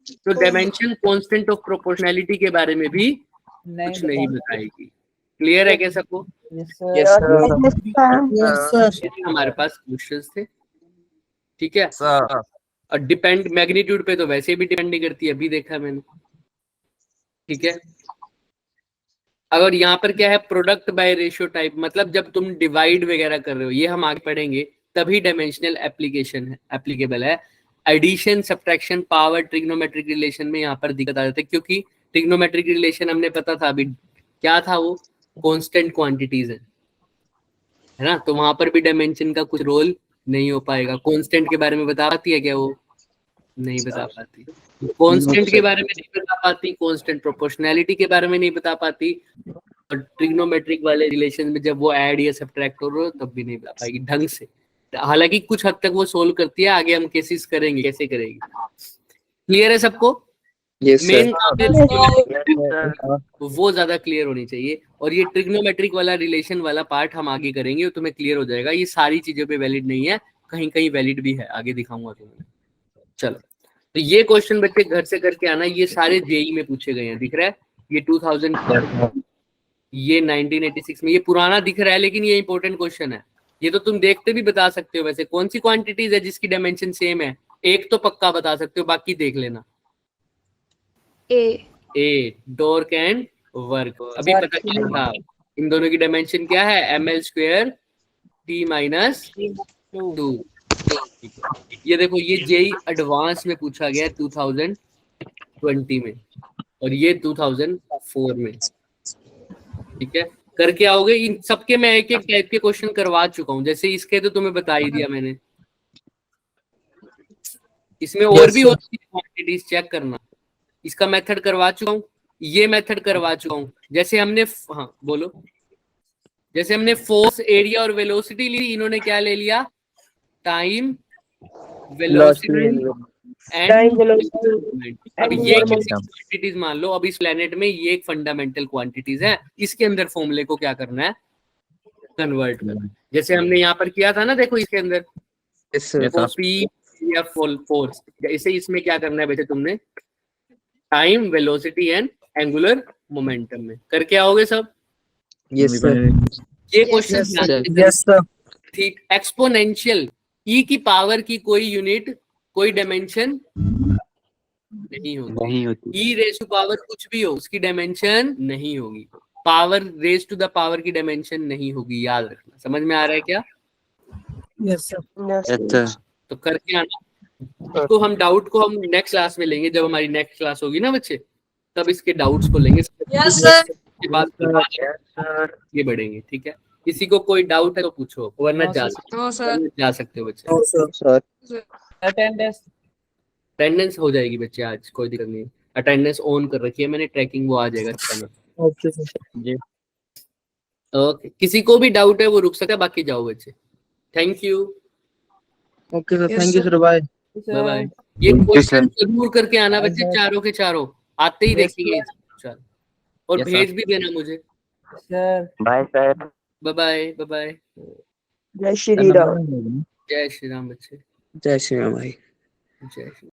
तो डायमेंशन कांस्टेंट ऑफ प्रोपोर्शनैलिटी के बारे में भी कुछ नहीं बताएगी। क्लियर है क्या सबको? Yes, sir. हमारे पास क्वेश्चंस थे, ठीक है। और डिपेंड मैग्नीट्यूड पे तो वैसे भी डिपेंड नहीं करती, अभी देखा मैंने, ठीक है। अगर यहाँ पर क्या है, प्रोडक्ट बाय रेशियो टाइप, मतलब जब तुम डिवाइड वगैरह कर रहे हो, ये हम आगे पढ़ेंगे, तभी डायमेंशनल एप्लीकेशन है, एप्लीकेबल है। Addition, subtraction, power, trigonometric relation में यहाँ पर दिक्कत आ जाती है, क्योंकि ट्रिग्नोमेट्रिक रिलेशन हमने पता था अभी क्या था, वो कांस्टेंट क्वांटिटीज है ना, तो वहां पर भी डायमेंशन का कुछ रोल नहीं हो पाएगा। कांस्टेंट के बारे में बता पाती है क्या? वो नहीं बता पाती। कांस्टेंट के बारे में नहीं बता पाती, कांस्टेंट प्रोपोर्शनैलिटी के बारे में नहीं बता पाती, और ट्रिग्नोमेट्रिक वाले रिलेशन में जब वो ऐड या सब्ट्रैक्ट हो रहे हो तब भी नहीं बता पाएगी ढंग से। हालांकि कुछ हद तक वो सोल्व करती है, आगे हम केसेस करेंगे कैसे करेगी। क्लियर है सबको? मेन वो ज्यादा क्लियर होनी चाहिए, और ये ट्रिग्नोमेट्रिक वाला रिलेशन वाला पार्ट हम आगे करेंगे, तुम्हें क्लियर हो जाएगा। ये सारी चीजों पे वैलिड नहीं है, कहीं कहीं वैलिड भी है, आगे दिखाऊंगा तुम्हें। चलो, तो ये क्वेश्चन बच्चे घर से करके आना, ये सारे जेई में पूछे गए हैं, दिख रहा है? ये 2000, ये 1986 में, ये पुराना दिख रहा है लेकिन ये इंपॉर्टेंट क्वेश्चन है। ये तो तुम देखते भी बता सकते हो। वैसे कौन सी क्वांटिटीज है जिसकी डायमेंशन सेम है? एक तो पक्का बता सकते हो, बाकी देख लेना। ए डोर कैन वर्क, अभी पता क्या था, इन दोनों की डायमेंशन क्या है? ml² t-2। ये देखो, ये जेई एडवांस में पूछा गया 2020 में, और ये 2004 में, ठीक है। करके आओगे इन सबके, मैं एक एक टाइप के क्वेश्चन करवा चुका हूँ। जैसे इसके तो तुम्हें बता ही दिया मैंने, इसमें और भी होती है क्वांटिटीज, चेक करना। इसका मेथड करवा चुका हूँ, ये मेथड करवा चुका हूँ। जैसे हमने, हाँ बोलो, जैसे हमने फोर्स, एरिया और वेलोसिटी ली, इन्होंने क्या ले लिया? Time, velocity and. अब ये क्वांटिटीज मान लो, अब इस प्लेनेट में ये एक फंडामेंटल क्वांटिटीज है, इसके अंदर फॉर्मूले को क्या करना है? कन्वर्ट करना। जैसे हमने यहाँ पर किया था ना, देखो इसके अंदर P या फोर्स, इसे इसमें क्या करना है बेटे तुमने? Time, velocity and angular momentum में करके आओगे सब। Yes, sir. ये क्वेश्चन ठीक। एक्सपोनेंशियल, ई की पावर की कोई यूनिट, कोई डायमेंशन नहीं होगी। ई रेज टू पावर कुछ भी हो, उसकी डायमेंशन नहीं होगी। Power raise to the power की डायमेंशन नहीं होगी, याद रखना। समझ में आ रहा है क्या? Yes, sir. तो करके आना। तो हम डाउट को हम नेक्स्ट क्लास में लेंगे, जब हमारी नेक्स्ट क्लास होगी ना बच्चे, तब इसके डाउट्स को लेंगे। के बाद ये बढ़ेंगे, ठीक है। किसी को कोई डाउट है तो पूछो, वरना जा सकते हो बच्चे। अटेंडेंस हो जाएगी बच्चे आज, कोई दिक्कत नहीं। अटेंडेंस ऑन कर रखी है मैंने, ट्रैकिंग वो आ जाएगा। ओके, किसी को भी डाउट है वो रुक सकता है, बाकी जाओ बच्चे। Thank you. Okay, sir. Thank you, sir. Bye. Bye bye. ये क्वेश्चन जरूर करके आना बच्चे, चारों के चारों आते ही देखेंगे। चल, और भेज भी देना मुझे। Bye sir. Bye bye bye bye. जय श्री राम। जय श्री राम बच्चे। जय श्री राम भाई। जय श्री